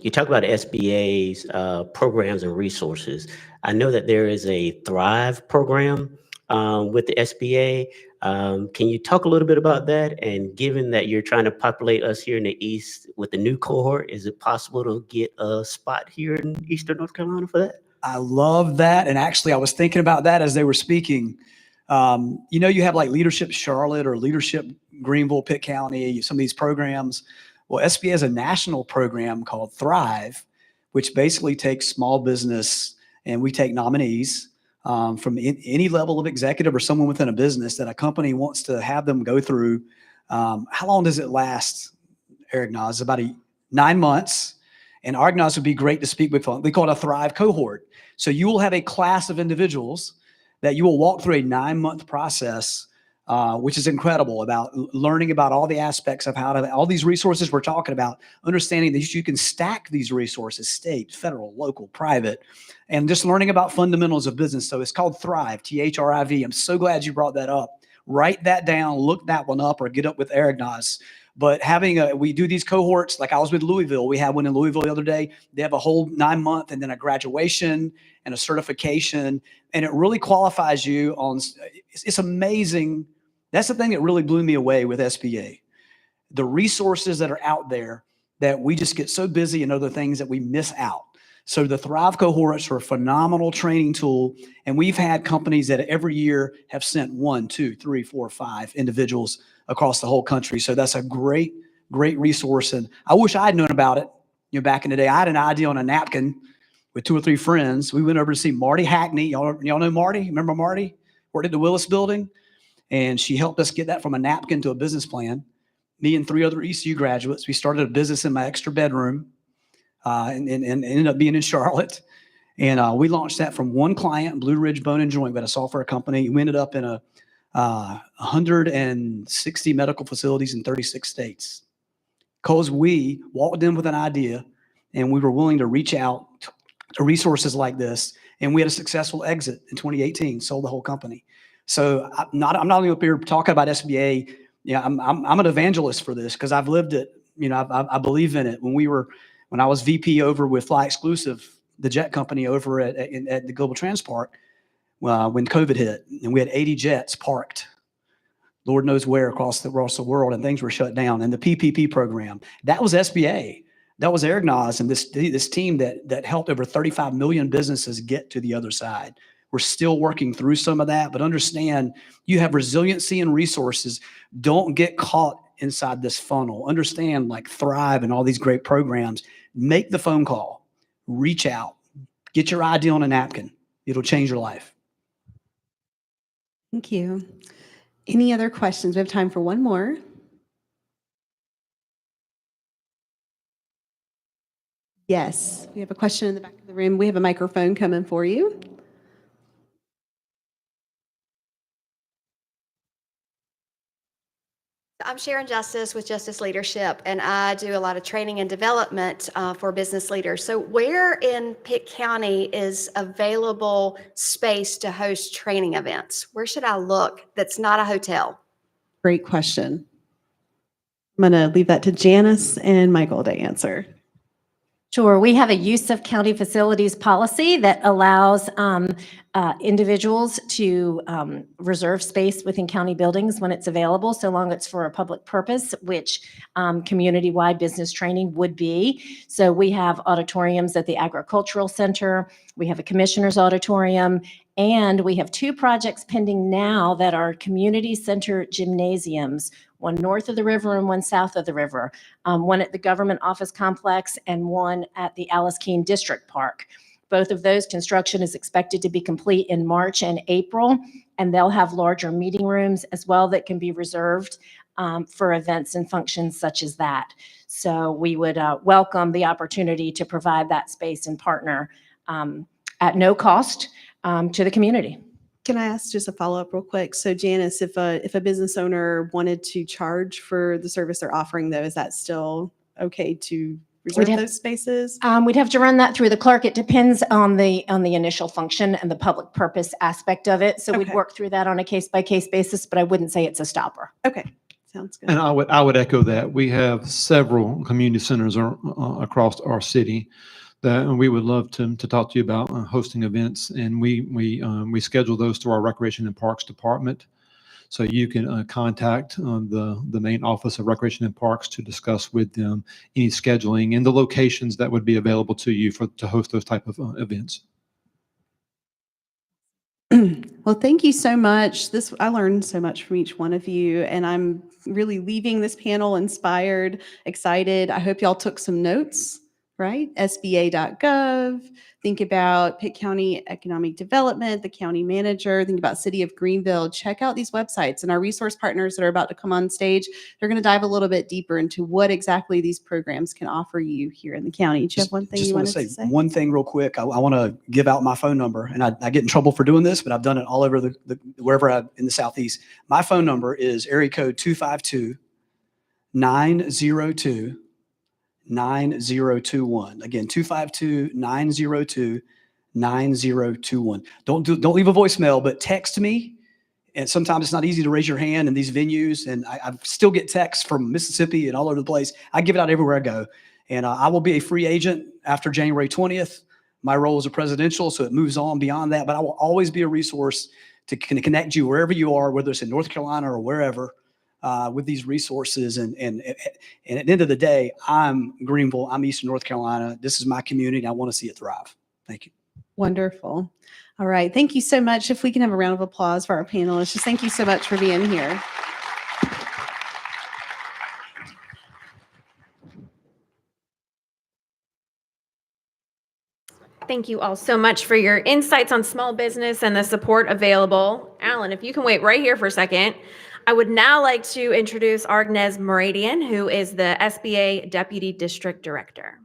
You talk about SBA's programs and resources. I know that there is a Thrive program with the SBA. Can you talk a little bit about that? And given that you're trying to populate us here in the East with the new cohort, is it possible to get a spot here in Eastern North Carolina for that? I love that. And actually, I was thinking about that as they were speaking. You have like Leadership Charlotte or Leadership Greenville, Pitt County, some of these programs. Well, SBA has a national program called Thrive, which basically takes small business, and we take nominees from any level of executive or someone within a business that a company wants to have them go through. How long does it last, Eric Nas? About 9 months. And Argnos would be great to speak with. We call it a Thrive cohort. So you will have a class of individuals that you will walk through a 9-month process, which is incredible, about learning about all the aspects of all these resources we're talking about, understanding that you can stack these resources, state, federal, local, private, and just learning about fundamentals of business. So it's called Thrive, THRIV. I'm so glad you brought that up. Write that down, look that one up, or get up with Argnos. But we do these cohorts, like I was with Louisville. We had one in Louisville the other day. They have a whole 9-month and then a graduation and a certification. And it really qualifies you on, it's amazing. That's the thing that really blew me away with SBA. The resources that are out there that we just get so busy in other things that we miss out. So the Thrive cohorts are a phenomenal training tool. And we've had companies that every year have sent 1, 2, 3, 4, 5 individuals across the whole country. So that's a great, great resource. And I wish I had known about it. Back in the day, I had an idea on a napkin with 2 or 3 friends. We went over to see Marty Hackney. Y'all know Marty? Remember Marty? Worked at the Willis building. And she helped us get that from a napkin to a business plan. Me and 3 other ECU graduates, we started a business in my extra bedroom and ended up being in Charlotte. And we launched that from one client, Blue Ridge Bone and Joint, we had a software company. We ended up in 160 medical facilities in 36 states. Because we walked in with an idea and we were willing to reach out to resources like this. And we had a successful exit in 2018, sold the whole company. So I'm not only up here talking about SBA. I'm an evangelist for this because I've lived it. I believe in it. When I was VP over with Fly Exclusive, the jet company over at the Global Transport, when COVID hit, and we had 80 jets parked, Lord knows where across the world, and things were shut down. And the PPP program, that was SBA. That was Argnos and this team that helped over 35 million businesses get to the other side. We're still working through some of that, but understand you have resiliency and resources. Don't get caught inside this funnel. Understand, like Thrive and all these great programs. Make the phone call, reach out, get your idea on a napkin. It'll change your life. Thank you. Any other questions? We have time for one more. Yes, we have a question in the back of the room. We have a microphone coming for you. I'm Sharon Justice with Justice Leadership, and I do a lot of training and development for business leaders. So where in Pitt County is available space to host training events? Where should I look that's not a hotel? Great question. I'm going to leave that to Janice and Michael to answer. Sure. We have a use of county facilities policy that allows individuals to reserve space within county buildings when it's available, so long it's for a public purpose, which community-wide business training would be. So we have auditoriums at the Agricultural Center, we have a Commissioner's Auditorium, and we have 2 projects pending now that are community center gymnasiums, one north of the river and one south of the river, one at the Government Office Complex and one at the Alice Keene District Park. Both of those, construction is expected to be complete in March and April, and they'll have larger meeting rooms as well that can be reserved for events and functions such as that. So we would welcome the opportunity to provide that space and partner at no cost to the community. Can I ask just a follow-up real quick? So Janice, if a business owner wanted to charge for the service they're offering, though, is that still okay to reserve those spaces? We'd have to run that through the clerk. It depends on the initial function and the public purpose aspect of it. So we'd Okay. work through that on a case-by-case basis, but I wouldn't say it's a stopper. Okay, sounds good. And I would echo that. We have several community centers across our city that we would love to talk to you about hosting events, and we schedule those through our Recreation and Parks Department. So you can contact the main office of Recreation and Parks to discuss with them any scheduling and the locations that would be available to you to host those type of events. Well, thank you so much. I learned so much from each one of you, and I'm really leaving this panel inspired, excited. I hope y'all took some notes, right? SBA.gov. Think about Pitt County Economic Development, the county manager. Think about City of Greenville. Check out these websites, and our resource partners that are about to come on stage, they're going to dive a little bit deeper into what exactly these programs can offer you here in the county. Do you have one thing you wanted to say? One thing real quick. I want to give out my phone number, and I get in trouble for doing this, but I've done it all over wherever in the Southeast. My phone number is area code 252-902 9021. Again, 252-902-9021. Don't leave a voicemail, but text me. And sometimes it's not easy to raise your hand in these venues. And I still get texts from Mississippi and all over the place. I give it out everywhere I go. And I will be a free agent after January 20th. My role is a presidential, so it moves on beyond that. But I will always be a resource to connect you wherever you are, whether it's in North Carolina or wherever. With these resources. And at the end of the day, I'm Greenville, I'm Eastern North Carolina. This is my community. I want to see it thrive. Thank you. Wonderful. All right. Thank you so much. If we can have a round of applause for our panelists, just thank you so much for being here. Thank you all so much for your insights on small business and the support available. Alan, if you can wait right here for a second. I would now like to introduce Argnez Moradian, who is the SBA Deputy District Director.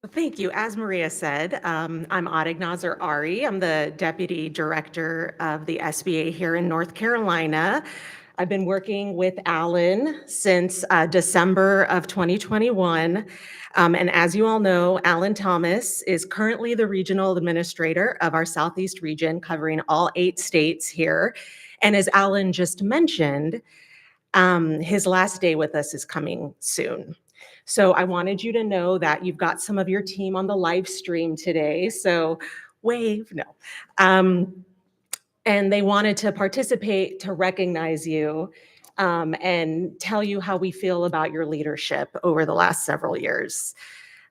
Thank you. As Maria said, I'm Argnez Ari. I'm the Deputy Director of the SBA here in North Carolina. I've been working with Alan since December of 2021. And as you all know, Alan Thomas is currently the Regional Administrator of our Southeast region, covering all 8 states here. And as Alan just mentioned, his last day with us is coming soon. So I wanted you to know that you've got some of your team on the live stream today. So wave, no. And they wanted to participate to recognize you and tell you how we feel about your leadership over the last several years.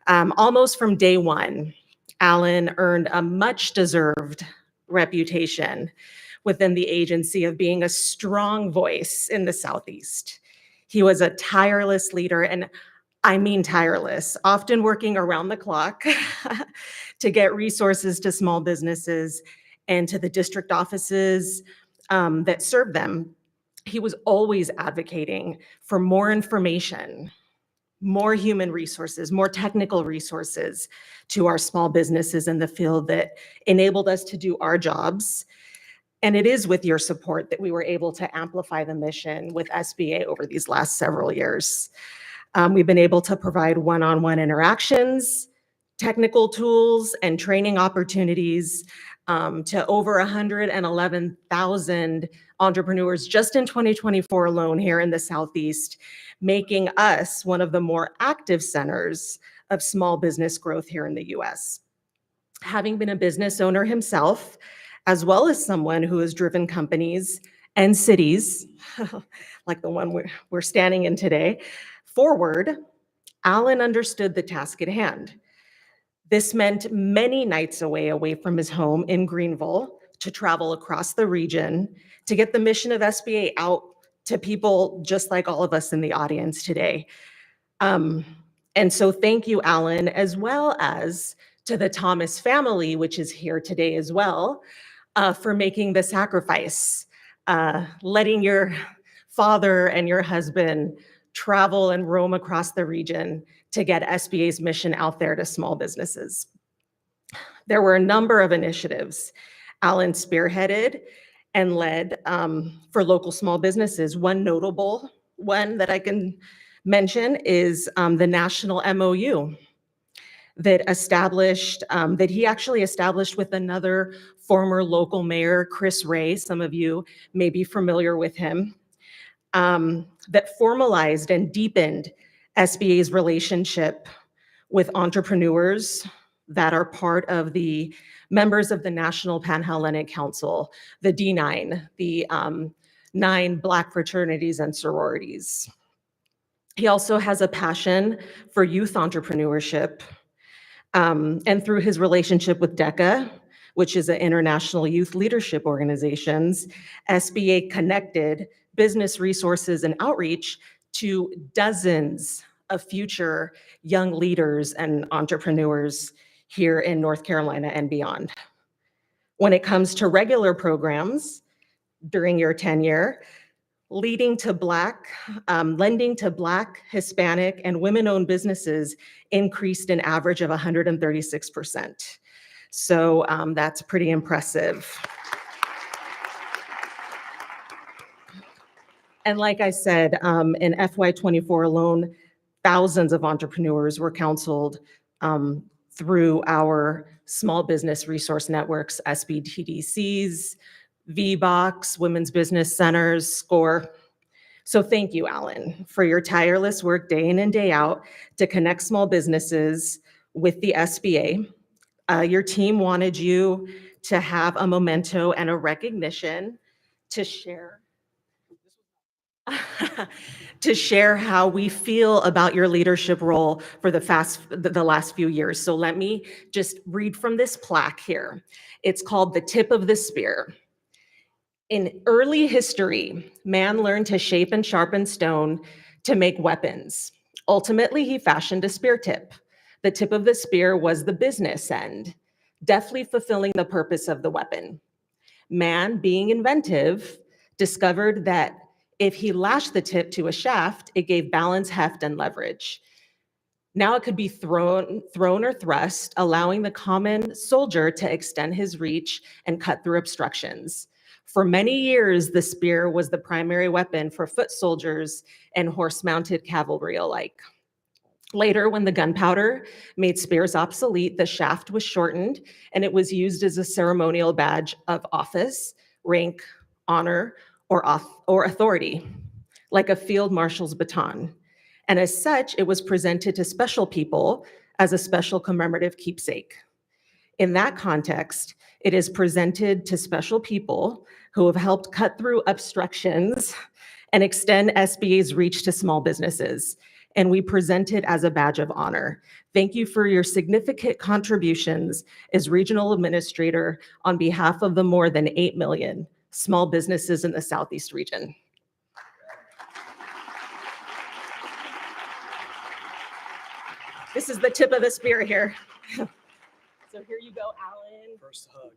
Almost from day one, Alan earned a much-deserved reputation within the agency of being a strong voice in the Southeast. He was a tireless leader, and I mean tireless, often working around the clock to get resources to small businesses and to the district offices that serve them. He was always advocating for more information, more human resources, more technical resources to our small businesses in the field that enabled us to do our jobs. And it is with your support that we were able to amplify the mission with SBA over these last several years. We've been able to provide one-on-one interactions, technical tools and training opportunities to over 111,000 entrepreneurs just in 2024 alone here in the Southeast, making us one of the more active centers of small business growth here in the US. Having been a business owner himself, as well as someone who has driven companies and cities, like the one we're standing in today, forward, Alan understood the task at hand. This meant many nights away from his home in Greenville to travel across the region to get the mission of SBA out to people just like all of us in the audience today. And so thank you, Alan, as well as to the Thomas family, which is here today as well, for making the sacrifice, letting your father and your husband travel and roam across the region to get SBA's mission out there to small businesses. There were a number of initiatives Alan spearheaded and led for local small businesses. One notable one that I can mention is the national MOU that he actually established with another former local mayor, Chris Ray. Some of you may be familiar with him. That formalized and deepened SBA's relationship with entrepreneurs that are part of the members of the National Panhellenic Council, the D9, the 9 Black fraternities and sororities. He also has a passion for youth entrepreneurship, and through his relationship with DECA, which is an international youth leadership organizations, SBA connected business resources and outreach to dozens of future young leaders and entrepreneurs here in North Carolina and beyond. When it comes to regular programs during your tenure, lending to Black, Hispanic, and women-owned businesses increased an average of 136%. So that's pretty impressive. And like I said, in FY24 alone, thousands of entrepreneurs were counseled through our small business resource networks, SBTDCs, VBOX, Women's Business Centers, SCORE. So thank you, Alan, for your tireless work day in and day out to connect small businesses with the SBA. Your team wanted you to have a memento and a recognition to share how we feel about your leadership role for the last few years. So let me just read from this plaque here. It's called The Tip of the Spear. In early history, man learned to shape and sharpen stone to make weapons. Ultimately, he fashioned a spear tip. The tip of the spear was the business end, deftly fulfilling the purpose of the weapon. Man, being inventive, discovered that if he lashed the tip to a shaft, it gave balance, heft, and leverage. Now it could be thrown or thrust, allowing the common soldier to extend his reach and cut through obstructions. For many years, the spear was the primary weapon for foot soldiers and horse-mounted cavalry alike. Later, when the gunpowder made spears obsolete, the shaft was shortened and it was used as a ceremonial badge of office, rank, honor, or authority, like a field marshal's baton. And as such, it was presented to special people as a special commemorative keepsake. In that context, it is presented to special people who have helped cut through obstructions and extend SBA's reach to small businesses. And we present it as a badge of honor. Thank you for your significant contributions as regional administrator on behalf of the more than 8 million small businesses in the Southeast region. This is the tip of the spear here. So here you go, Alan. First hug.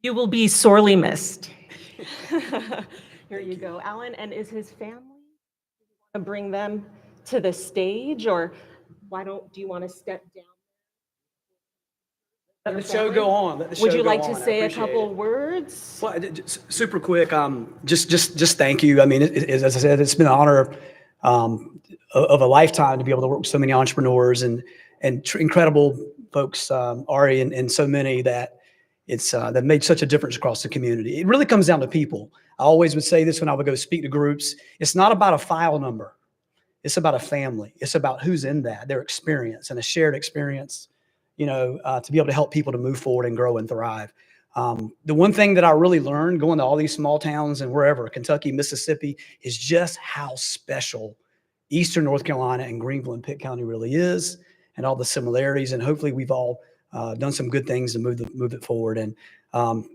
You will be sorely missed. Here you go, Alan. And is his family? Do you want to bring them to the stage, or do you want to step down? Let the show go on. Let the show Would you go like on. to I say a appreciate couple it. words? Well, super quick. Just thank you. I mean, as I said, it's been an honor of a lifetime to be able to work with so many entrepreneurs and incredible folks, Ari, and so many that that made such a difference across the community. It really comes down to people. I always would say this when I would go speak to groups. It's not about a file number. It's about a family. It's about who's in that, their experience and a shared experience, to be able to help people to move forward and grow and thrive. The one thing that I really learned going to all these small towns and wherever, Kentucky, Mississippi, is just how special Eastern North Carolina and Greenville and Pitt County really is, and all the similarities. And hopefully we've all done some good things to move it forward. And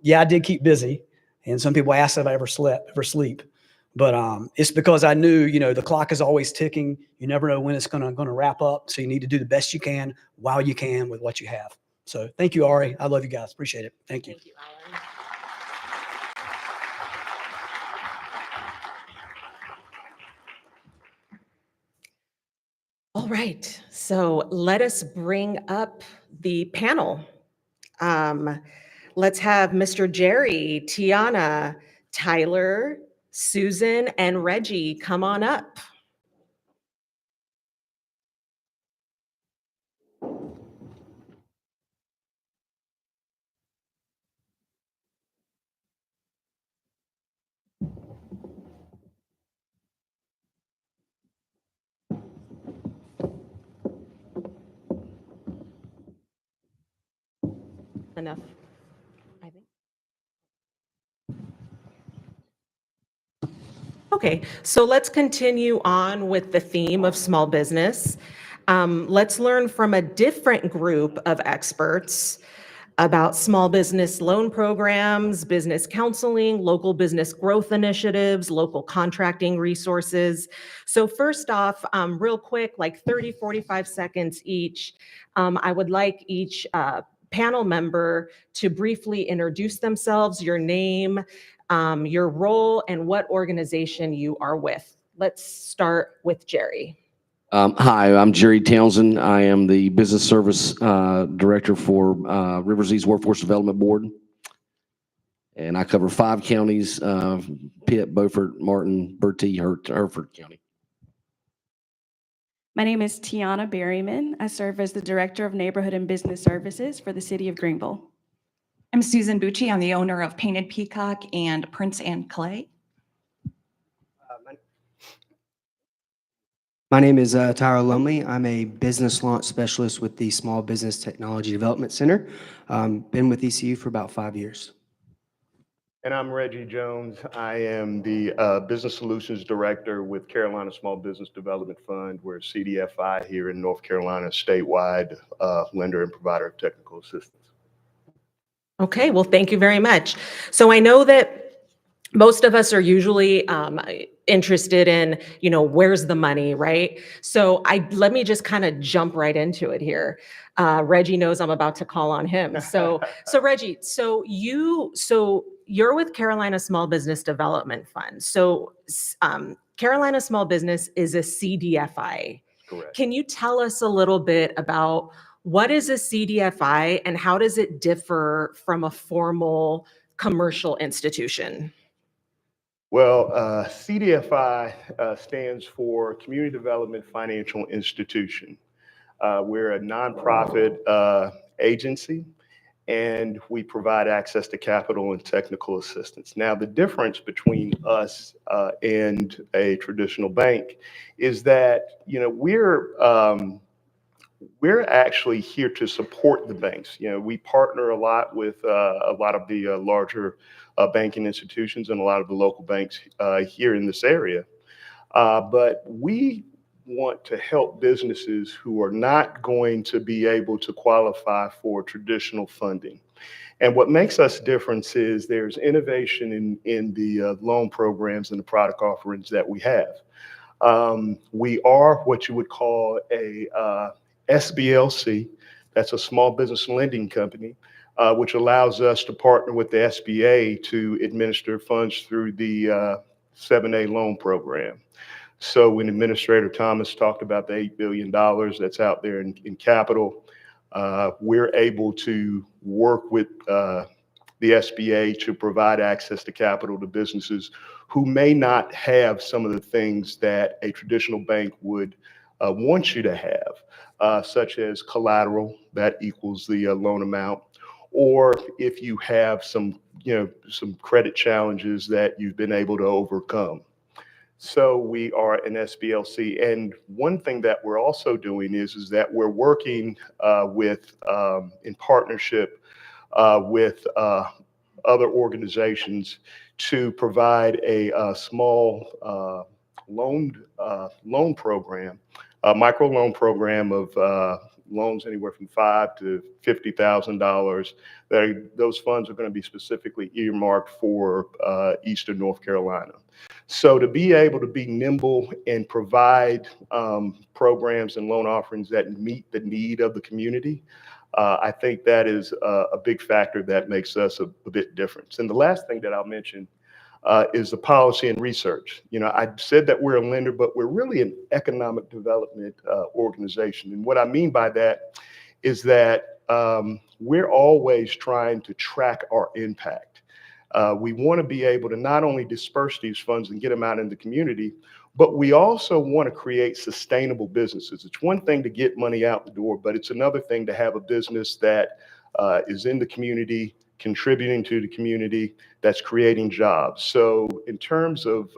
yeah, I did keep busy. And some people asked if I ever sleep. But it's because I knew, the clock is always ticking. You never know when it's going to wrap up. So you need to do the best you can while you can with what you have. So thank you, Ari. I love you guys. Appreciate it. Thank you. Thank you, Alan. All right, so let us bring up the panel. Let's have Mr. Jerry, Tiana, Tyler, Susan, and Reggie come on up. Enough, I think. Okay, so let's continue on with the theme of small business. Let's learn from a different group of experts about small business loan programs, business counseling, local business growth initiatives, local contracting resources. So first off, real quick, like 30, 45 seconds each, I would like each panel member to briefly introduce themselves, your name, your role, and what organization you are with. Let's start with Jerry. Hi, I'm Jerry Townsend. I am the Business Service Director for Rivers East Workforce Development Board. And I cover 5 counties, Pitt, Beaufort, Martin, Bertie, Hereford County. My name is Tiana Berryman. I serve as the Director of Neighborhood and Business Services for the City of Greenville. I'm Susan Bucci. I'm the owner of Painted Peacock and Prince and Clay. My name is Tyra Lumley. I'm a business launch specialist with the Small Business Technology Development Center. Been with ECU for about 5 years. And I'm Reggie Jones. I am the Business Solutions Director with Carolina Small Business Development Fund. We're CDFI here in North Carolina, statewide lender and provider of technical assistance. Okay, well, thank you very much. So I know that most of us are usually interested in, where's the money, right? So let me just kind of jump right into it here. Reggie knows I'm about to call on him. So Reggie, you're with Carolina Small Business Development Fund. So Carolina Small Business is a CDFI. Correct. Can you tell us a little bit about what is a CDFI and how does it differ from a formal commercial institution? Well, CDFI stands for Community Development Financial Institution. We're a nonprofit agency, and we provide access to capital and technical assistance. Now, the difference between us and a traditional bank is that, we're actually here to support the banks. We partner a lot with a lot of the larger banking institutions and a lot of the local banks here in this area. But we want to help businesses who are not going to be able to qualify for traditional funding. And what makes us different is there's innovation in the loan programs and the product offerings that we have. We are what you would call a SBLC, that's a small business lending company, which allows us to partner with the SBA to administer funds through the 7A loan program. So when Administrator Thomas talked about the $8 billion that's out there in capital, we're able to work with the SBA to provide access to capital to businesses who may not have some of the things that a traditional bank would want you to have, such as collateral that equals the loan amount, or if you have some credit challenges that you've been able to overcome. So we are an SBLC, and one thing that we're also doing is that we're working in partnership with other organizations to provide a small loan program, a micro loan program of loans anywhere from $5,000 to $50,000. Those funds are going to be specifically earmarked for Eastern North Carolina. So to be able to be nimble and provide programs and loan offerings that meet the need of the community, I think that is a big factor that makes us a bit different. And the last thing that I'll mention is the policy and research. I said that we're a lender, but we're really an economic development organization. And what I mean by that is that we're always trying to track our impact. We want to be able to not only disperse these funds and get them out in the community, but we also want to create sustainable businesses. It's one thing to get money out the door, but it's another thing to have a business that is in the community, contributing to the community, that's creating jobs. So in terms of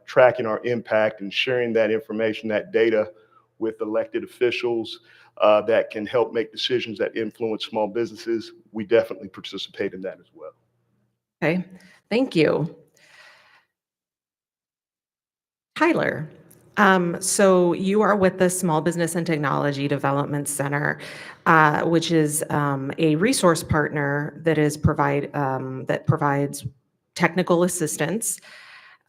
tracking our impact and sharing that information, that data with elected officials that can help make decisions that influence small businesses, we definitely participate in that as well. Okay, thank you. Tyler, so you are with the Small Business and Technology Development Center, which is a resource partner that provides technical assistance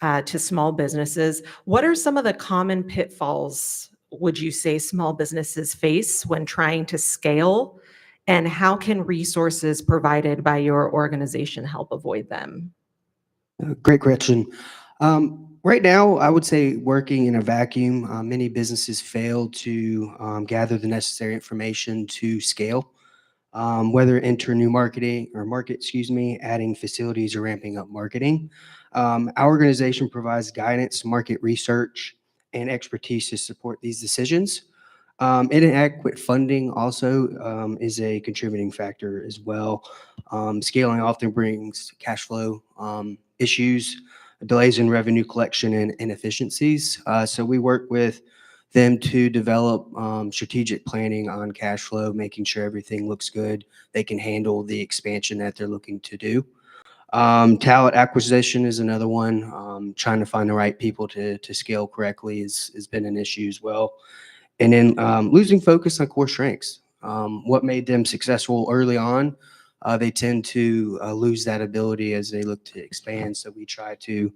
to small businesses. What are some of the common pitfalls, would you say, small businesses face when trying to scale? And how can resources provided by your organization help avoid them? Great question. Right now, I would say working in a vacuum, many businesses fail to gather the necessary information to scale, whether enter new market, adding facilities or ramping up marketing. Our organization provides guidance, market research, and expertise to support these decisions. Inadequate funding also is a contributing factor as well. Scaling often brings cash flow issues, delays in revenue collection, and inefficiencies. So we work with them to develop strategic planning on cash flow, making sure everything looks good. They can handle the expansion that they're looking to do. Talent acquisition is another one. Trying to find the right people to scale correctly has been an issue as well. And then losing focus on core strengths. What made them successful early on, they tend to lose that ability as they look to expand. So we try to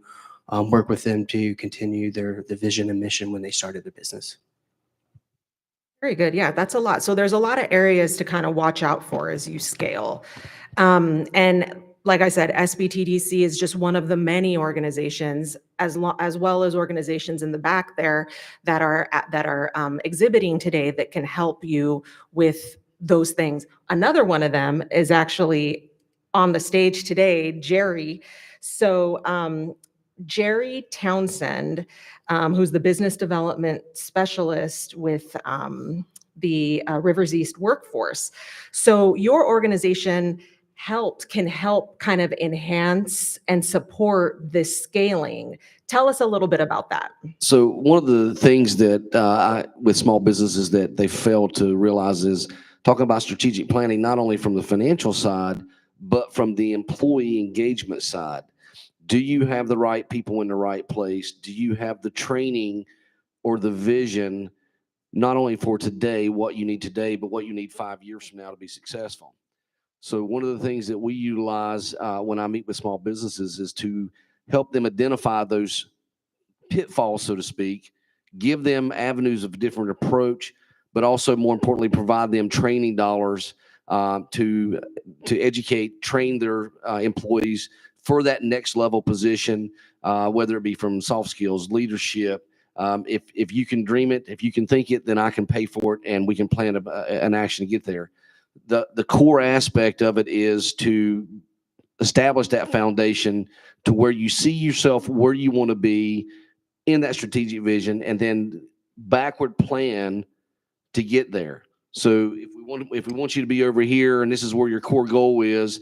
work with them to continue the vision and mission when they started the business. Very good. Yeah, that's a lot. So there's a lot of areas to kind of watch out for as you scale. And like I said, SBTDC is just one of the many organizations, as well as organizations in the back there that are exhibiting today that can help you with those things. Another one of them is actually on the stage today, Jerry. So Jerry Townsend, who's the business development specialist with the Rivers East Workforce. So your organization can help kind of enhance and support this scaling. Tell us a little bit about that. So one of the things that with small businesses that they fail to realize is talking about strategic planning, not only from the financial side, but from the employee engagement side. Do you have the right people in the right place? Do you have the training or the vision, not only for today, what you need today, but what you need 5 years from now to be successful? So one of the things that we utilize when I meet with small businesses is to help them identify those pitfalls, so to speak, give them avenues of different approach, but also more importantly, provide them training dollars to educate, train their employees for that next level position, whether it be from soft skills, leadership. If you can dream it, if you can think it, then I can pay for it, and we can plan an action to get there. The core aspect of it is to establish that foundation to where you see yourself where you want to be in that strategic vision, and then backward plan to get there. So if we want you to be over here and this is where your core goal is,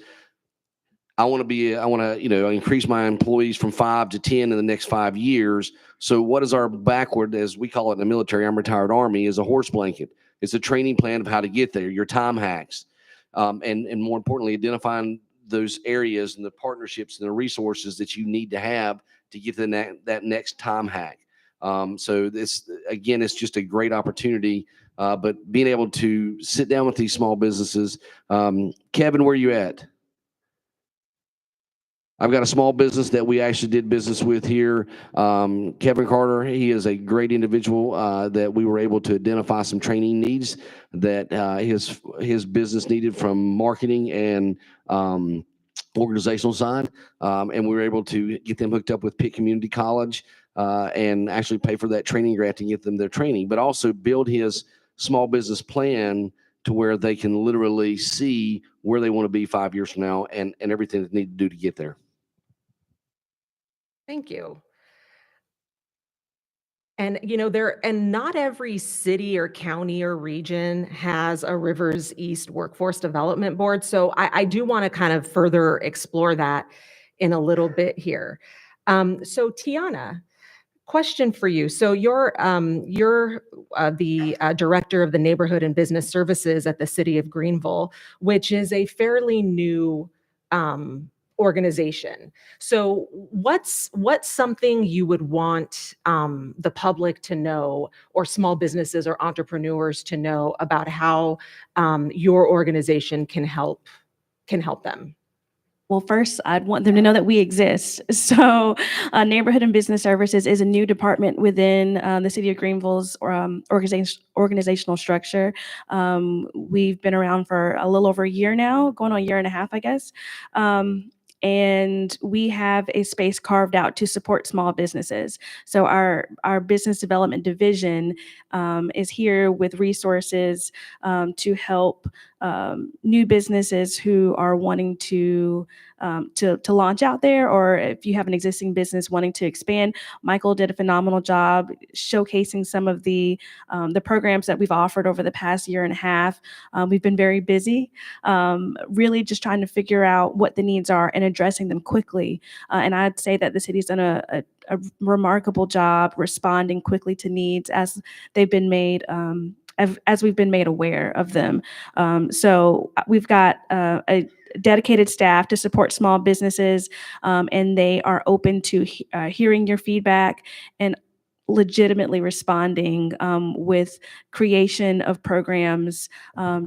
I want to, increase my employees from 5 to 10 in the next 5 years. So what is our backward, as we call it in the military, I'm retired Army, is a horse blanket. It's a training plan of how to get there, your time hacks. And more importantly, identifying those areas and the partnerships and the resources that you need to have to get to that next time hack. So this, again, it's just a great opportunity, but being able to sit down with these small businesses. Kevin, where are you at? I've got a small business that we actually did business with here. Kevin Carter, he is a great individual that we were able to identify some training needs that his business needed from marketing and organizational side. And we were able to get them hooked up with Pitt Community College and actually pay for that training grant to get them their training, but also build his small business plan to where they can literally see where they want to be 5 years from now and everything they need to do to get there. Thank you. And not every city or county or region has a Rivers East Workforce Development Board. So I do want to kind of further explore that in a little bit here. So Tiana, question for you. So you're the director of the Neighborhood and Business Services at the City of Greenville, which is a fairly new organization. So what's something you would want the public to know, or small businesses or entrepreneurs to know about how your organization can help them? Well, first, I'd want them to know that we exist. So, Neighborhood and Business Services is a new department within the City of Greenville's organizational structure. We've been around for a little over a year now, going on a year and a half, I guess. And we have a space carved out to support small businesses. So our business development division is here with resources to help new businesses who are wanting to launch out there, or if you have an existing business wanting to expand. Michael did a phenomenal job showcasing some of the programs that we've offered over the past year and a half. We've been very busy, really just trying to figure out what the needs are and addressing them quickly. And I'd say that the city's done a remarkable job responding quickly to needs as they've been made, as we've been made aware of them. So we've got a dedicated staff to support small businesses, and they are open to hearing your feedback and legitimately responding with creation of programs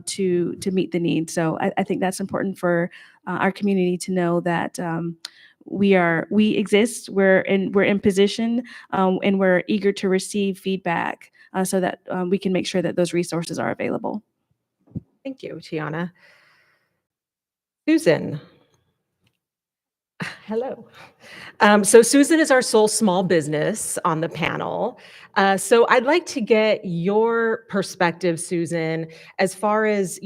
to meet the needs. So I think that's important for our community to know that we exist, we're in position, and we're eager to receive feedback so that we can make sure that those resources are available. Thank you, Tiana. Susan. Hello. So Susan is our sole small business on the panel. So I'd like to get your perspective, Susan, as far as,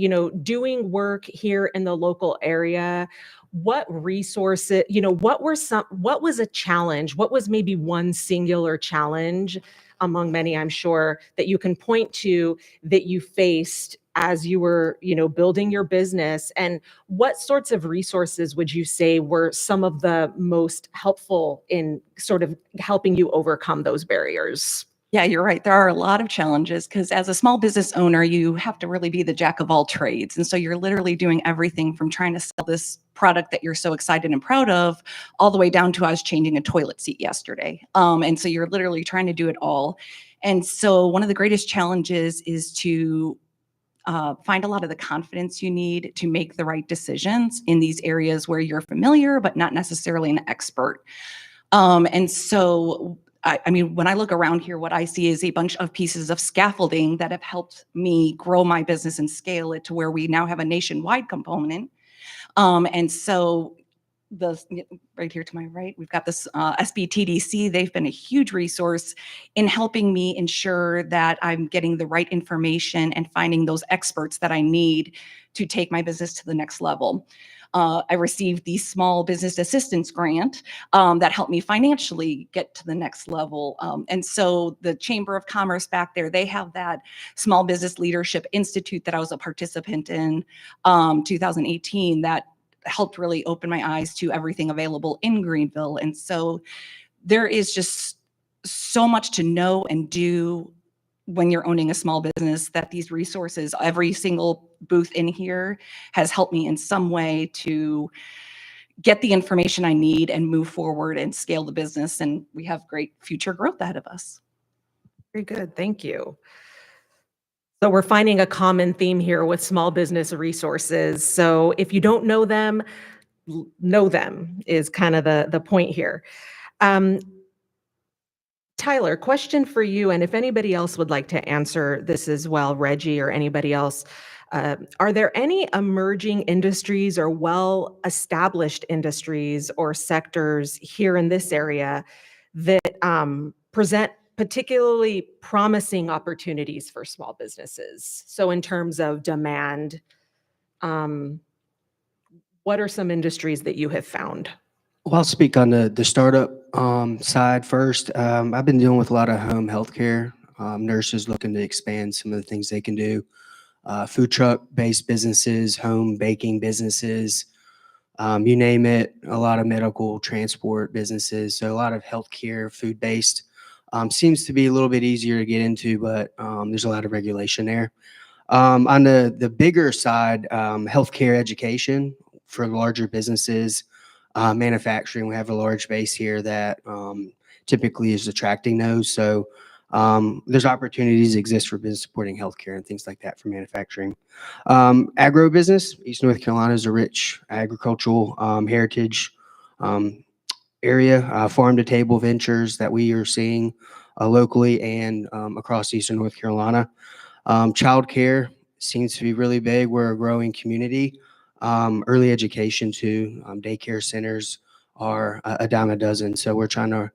doing work here in the local area. What resources, what was a challenge? What was maybe one singular challenge among many, I'm sure, that you can point to that you faced as you were, building your business? And what sorts of resources would you say were some of the most helpful in sort of helping you overcome those barriers? Yeah, you're right. There are a lot of challenges because as a small business owner, you have to really be the jack of all trades. And so you're literally doing everything from trying to sell this product that you're so excited and proud of, all the way down to I was changing a toilet seat yesterday. And so you're literally trying to do it all. And so one of the greatest challenges is to find a lot of the confidence you need to make the right decisions in these areas where you're familiar, but not necessarily an expert. And so I mean, when I look around here, what I see is a bunch of pieces of scaffolding that have helped me grow my business and scale it to where we now have a nationwide component. And so right here to my right, we've got this SBTDC. They've been a huge resource in helping me ensure that I'm getting the right information and finding those experts that I need to take my business to the next level. I received the Small Business Assistance Grant that helped me financially get to the next level. And so the Chamber of Commerce back there, they have that Small Business Leadership Institute that I was a participant in 2018 that helped really open my eyes to everything available in Greenville. And so there is just so much to know and do when you're owning a small business, that these resources, every single booth in here has helped me in some way to get the information I need and move forward and scale the business. And we have great future growth ahead of us. Very good. Thank you. So we're finding a common theme here with small business resources. So if you don't know them is kind of the point here. Tyler, question for you, and if anybody else would like to answer this as well, Reggie or anybody else, are there any emerging industries or well-established industries or sectors here in this area that present particularly promising opportunities for small businesses? So in terms of demand, what are some industries that you have found? Well, I'll speak on the startup side first. I've been dealing with a lot of home healthcare nurses looking to expand some of the things they can do. Food truck-based businesses, home baking businesses, you name it. A lot of medical transport businesses. So a lot of healthcare, food-based. Seems to be a little bit easier to get into, but there's a lot of regulation there. On the bigger side, healthcare education for larger businesses. Manufacturing, we have a large base here that typically is attracting those. So there's opportunities exist for business supporting healthcare and things like that for manufacturing. Agribusiness, East North Carolina is a rich agricultural heritage area. Farm to table ventures that we are seeing locally and across Eastern North Carolina. Childcare seems to be really big. We're a growing community. Early education too. Daycare centers are a dime a dozen. So we're trying to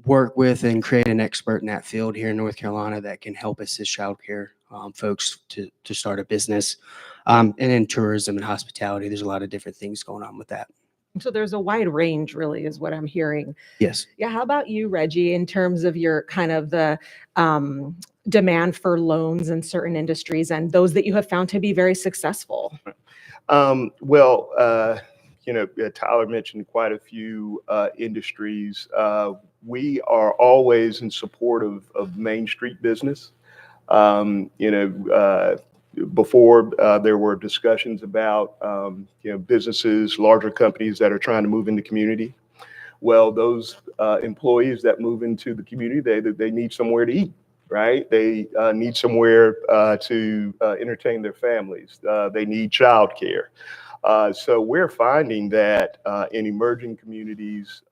work with and create an expert in that field here in North Carolina that can help assist childcare folks to start a business. And in tourism and hospitality, there's a lot of different things going on with that. So there's a wide range, really, is what I'm hearing. Yes. Yeah. How about you, Reggie, in terms of your kind of the demand for loans in certain industries and those that you have found to be very successful? Tyler mentioned quite a few industries. We are always in support of Main Street business. Before there were discussions about businesses, larger companies that are trying to move into community. Well, those employees that move into the community, they need somewhere to eat, right? They need somewhere to entertain their families. They need childcare. So we're finding that in emerging communities,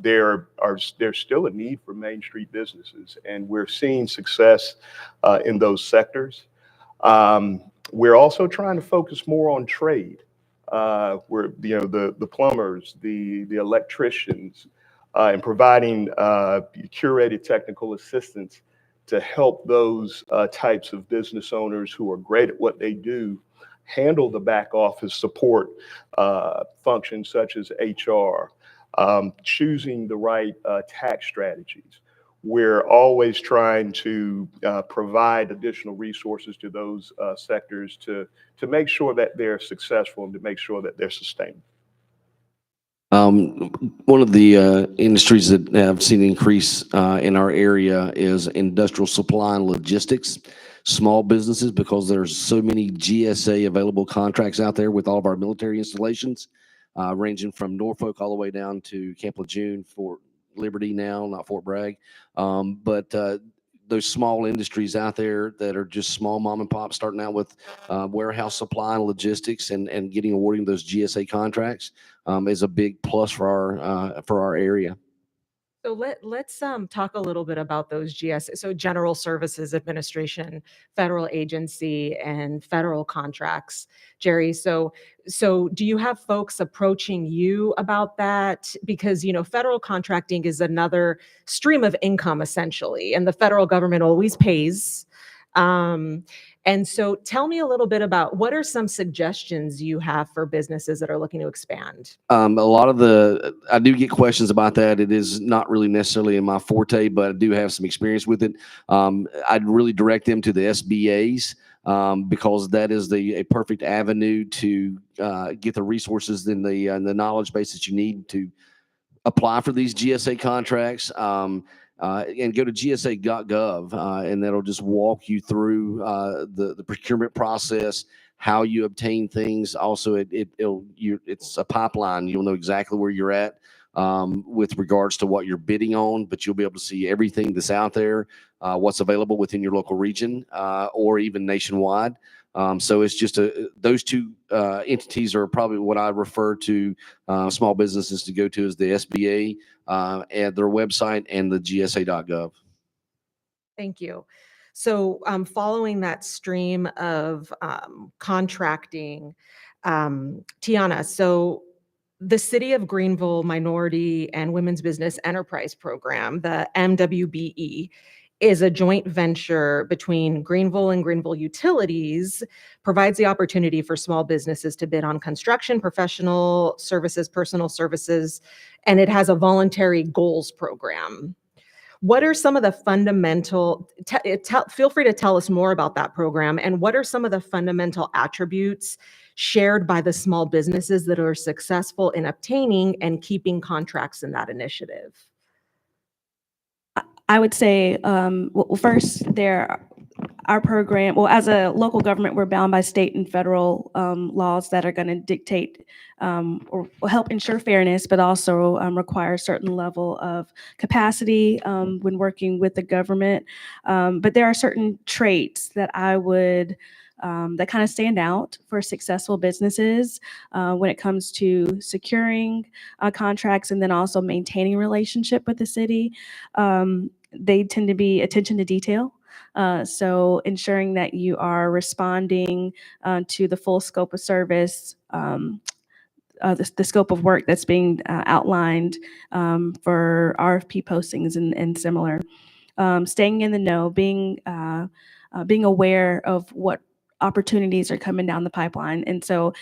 there's still a need for Main Street businesses, and we're seeing success in those sectors. We're also trying to focus more on trade. We're the plumbers, the electricians, and providing curated technical assistance to help those types of business owners who are great at what they do handle the back office support functions such as HR, choosing the right tax strategies. We're always trying to provide additional resources to those sectors to make sure that they're successful and to make sure that they're sustainable. One of the industries that have seen an increase in our area is industrial supply and logistics. Small businesses, because there's so many GSA available contracts out there with all of our military installations, ranging from Norfolk all the way down to Camp Lejeune, Fort Liberty now, not Fort Bragg. But those small industries out there that are just small mom and pop starting out with warehouse supply and logistics and awarding those GSA contracts is a big plus for our area. So let's talk a little bit about those GS, so General Services Administration, federal agency, and federal contracts. Jerry, so do you have folks approaching you about that? Because federal contracting is another stream of income essentially, and the federal government always pays. And so tell me a little bit about what are some suggestions you have for businesses that are looking to expand? A lot of I do get questions about that. It is not really necessarily in my forte, but I do have some experience with it. I'd really direct them to the SBAs, because that is a perfect avenue to get the resources and the knowledge base that you need to apply for these GSA contracts. And go to gsa.gov, and that'll just walk you through the procurement process, how you obtain things. Also, it's a pipeline. You'll know exactly where you're at with regards to what you're bidding on, but you'll be able to see everything that's out there, what's available within your local region, or even nationwide. So it's just those two entities are probably what I refer to small businesses to go to, is the SBA and their website and the gsa.gov. Thank you. So following that stream of contracting, Tiana, so the City of Greenville Minority and Women's Business Enterprise Program, the MWBE, is a joint venture between Greenville and Greenville Utilities, provides the opportunity for small businesses to bid on construction, professional services, personal services, and it has a voluntary goals program. What are some of the fundamental, feel free to tell us more about that program, and what are some of the fundamental attributes shared by the small businesses that are successful in obtaining and keeping contracts in that initiative? I would say, well, first, our program, well, as a local government, we're bound by state and federal laws that are going to dictate or help ensure fairness, but also require a certain level of capacity when working with the government. But there are certain traits that I would that kind of stand out for successful businesses when it comes to securing contracts and then also maintaining relationship with the city. They tend to be attention to detail. So ensuring that you are responding to the full scope of service, the scope of work that's being outlined for RFP postings and similar. Staying in the know, being aware of what opportunities are coming down the pipeline. And so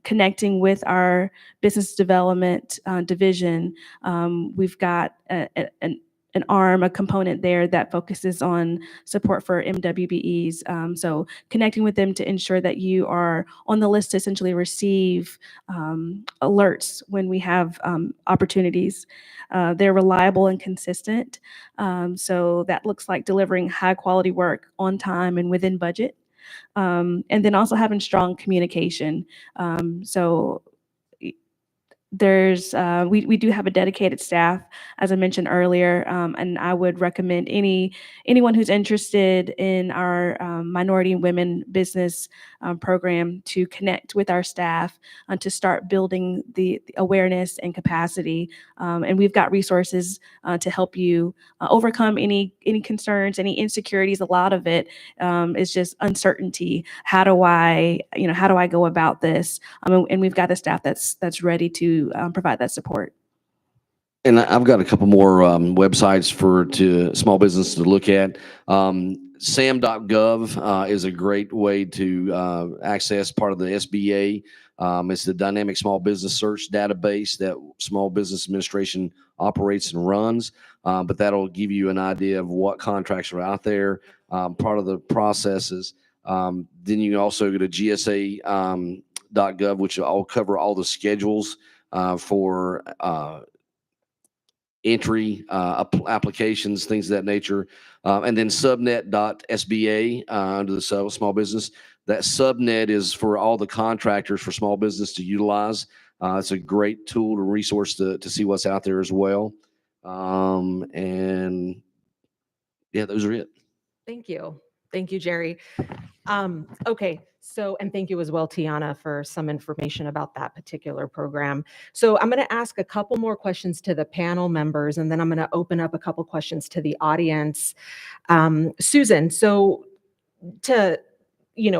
connecting with our business development division, we've got an arm, a component there that focuses on support for MWBEs. So connecting with them to ensure that you are on the list to essentially receive alerts when we have opportunities. They're reliable and consistent. So that looks like delivering high quality work on time and within budget. And then also having strong communication. So there's we do have a dedicated staff, as I mentioned earlier, and I would recommend anyone who's interested in our minority and women business program to connect with our staff to start building the awareness and capacity. And we've got resources to help you overcome any concerns, any insecurities. A lot of it is just uncertainty. How do I go about this? And we've got a staff that's ready to provide that support. And I've got a couple more websites to small business to look at. sam.gov is a great way to access part of the SBA. It's the dynamic small business search database that Small Business Administration operates and runs. But that'll give you an idea of what contracts are out there, part of the processes. Then you can also go to gsa.gov, which will cover all the schedules for entry, applications, things of that nature. And then subnet.sba under the small business. That subnet is for all the contractors for small business to utilize. It's a great tool and resource to see what's out there as well. And yeah, those are it. Thank you. Thank you, Jerry. Okay, so, and thank you as well, Tiana, for some information about that particular program. So I'm going to ask a couple more questions to the panel members, and then I'm going to open up a couple questions to the audience. Susan, so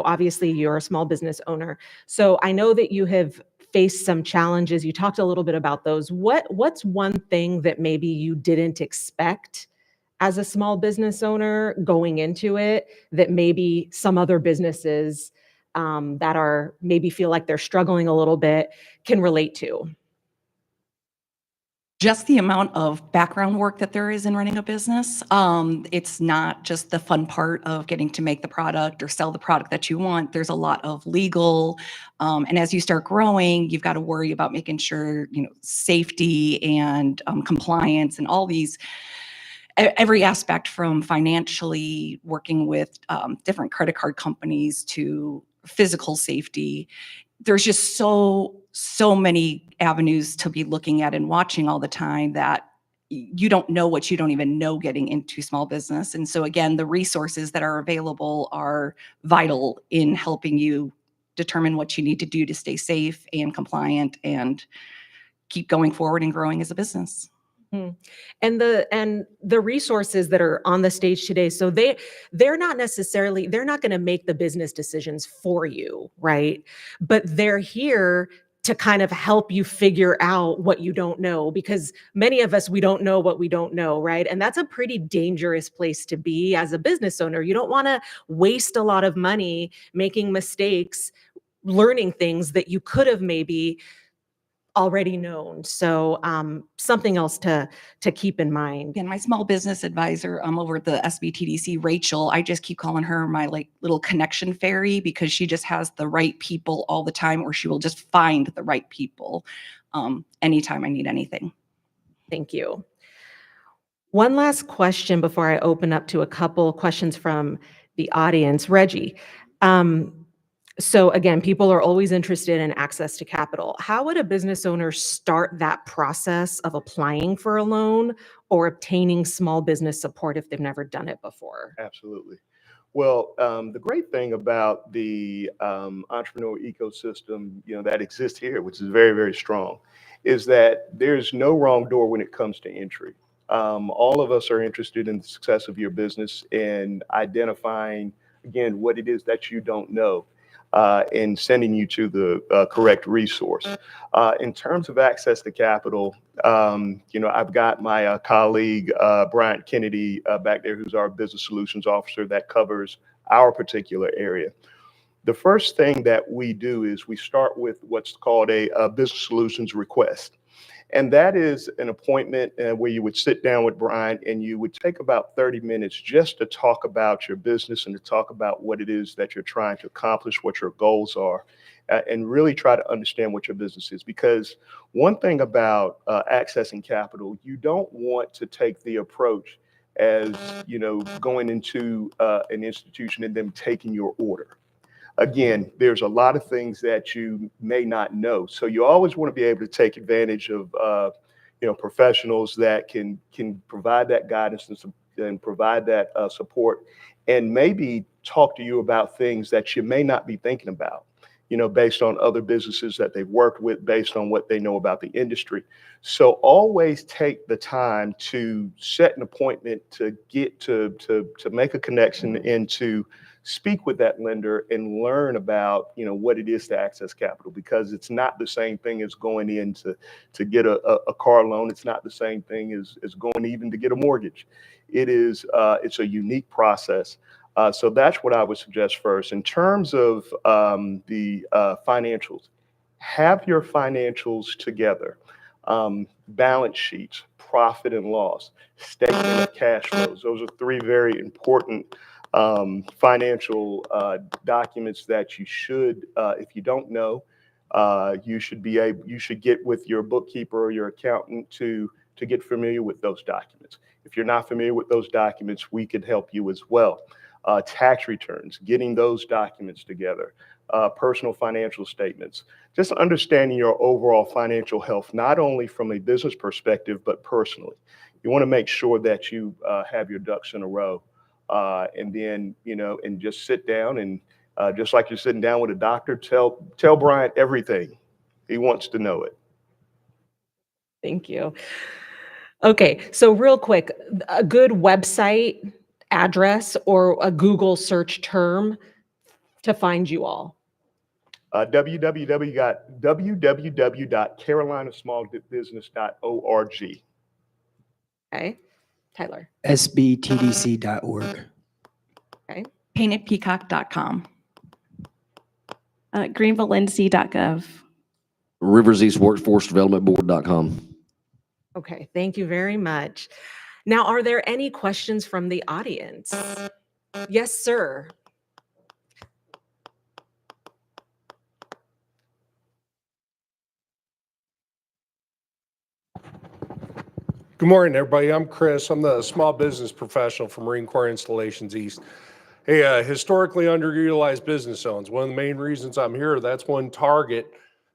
obviously you're a small business owner. So I know that you have faced some challenges. You talked a little bit about those. What's one thing that maybe you didn't expect as a small business owner going into it that maybe some other businesses that are maybe feel like they're struggling a little bit can relate to? Just the amount of background work that there is in running a business. It's not just the fun part of getting to make the product or sell the product that you want. There's a lot of legal, and as you start growing, you've got to worry about making sure, safety and compliance and all these, every aspect from financially working with different credit card companies to physical safety. There's just so many avenues to be looking at and watching all the time that you don't know what you don't even know getting into small business. And so again, the resources that are available are vital in helping you determine what you need to do to stay safe and compliant and keep going forward and growing as a business. Mhm. And the resources that are on the stage today, so they're not going to make the business decisions for you, right? But they're here to kind of help you figure out what you don't know, because many of us, we don't know what we don't know, right? And that's a pretty dangerous place to be as a business owner. You don't want to waste a lot of money making mistakes, learning things that you could have maybe already known. So something else to keep in mind. Again, my small business advisor over at the SBTDC, Rachel, I just keep calling her my little connection fairy because she just has the right people all the time, or she will just find the right people anytime I need anything. Thank you. One last question before I open up to a couple questions from the audience. Reggie, so again, people are always interested in access to capital. How would a business owner start that process of applying for a loan or obtaining small business support if they've never done it before? Absolutely. Well, the great thing about the entrepreneur ecosystem, that exists here, which is very, very strong, is that there's no wrong door when it comes to entry. All of us are interested in the success of your business and identifying, again, what it is that you don't know, and sending you to the correct resource. In terms of access to capital, I've got my colleague, Bryant Kennedy, back there, who's our business solutions officer that covers our particular area. The first thing that we do is we start with what's called a business solutions request. And that is an appointment where you would sit down with Brian and you would take about 30 minutes just to talk about your business and to talk about what it is that you're trying to accomplish, what your goals are, and really try to understand what your business is. Because one thing about accessing capital, you don't want to take the approach as, going into an institution and them taking your order. Again, there's a lot of things that you may not know. So you always want to be able to take advantage of, professionals that can provide that guidance and provide that support, and maybe talk to you about things that you may not be thinking about, based on other businesses that they've worked with, based on what they know about the industry. So always take the time to set an appointment to get to make a connection and to speak with that lender and learn about, what it is to access capital, because it's not the same thing as going in to get a car loan. It's not the same thing as going even to get a mortgage. It's a unique process. So that's what I would suggest first. In terms of the financials, have your financials together. Balance sheets, profit and loss, statement of cash flows. Those are three very important financial documents that you should, if you don't know, you should get with your bookkeeper or your accountant to get familiar with those documents. If you're not familiar with those documents, we could help you as well. Tax returns, getting those documents together, personal financial statements, just understanding your overall financial health, not only from a business perspective, but personally. You want to make sure that you have your ducks in a row. And then, and just sit down and just like you're sitting down with a doctor, tell Bryant everything. He wants to know it. Thank you. Okay, so real quick, a good website address or a Google search term to find you all. www.carolinasmallbusiness.org. Okay. Tyler. sbtdc.org. Okay. Paintedpeacock.com. GreenvilleNC.gov. riverseastworkforcedevelopmentboard.com. Okay, thank you very much. Now, are there any questions from the audience? Yes, sir. Good morning, everybody. I'm Chris. I'm the small business professional for Marine Corps Installations East. Hey, historically underutilized business zones. One of the main reasons I'm here, that's one target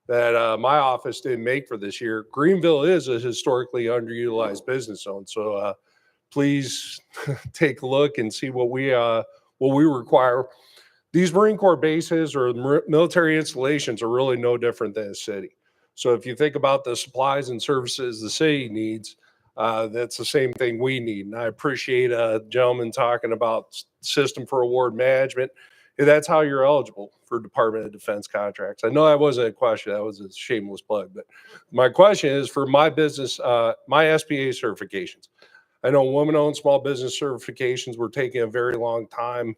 that my office didn't make for this year. Greenville is a historically underutilized business zone. So please take a look and see what we require. These Marine Corps bases or military installations are really no different than a city. So if you think about the supplies and services the city needs, that's the same thing we need. And I appreciate a gentleman talking about system for award management. That's how you're eligible for Department of Defense contracts. I know that wasn't a question, that was a shameless plug, but my question is for my business, my SBA certifications. I know women-owned small business certifications were taking a very long time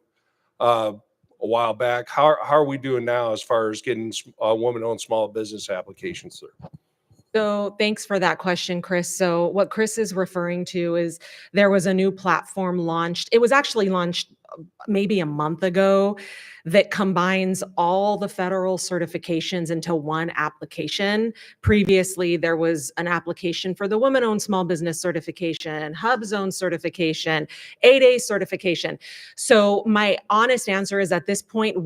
a while back. How are we doing now as far as getting women-owned small business applications through? So thanks for that question, Chris. So what Chris is referring to is there was a new platform launched. It was actually launched maybe a month ago that combines all the federal certifications into one application. Previously, there was an application for the women-owned small business certification, hub zone certification, 8A certification. So my honest answer is at this point,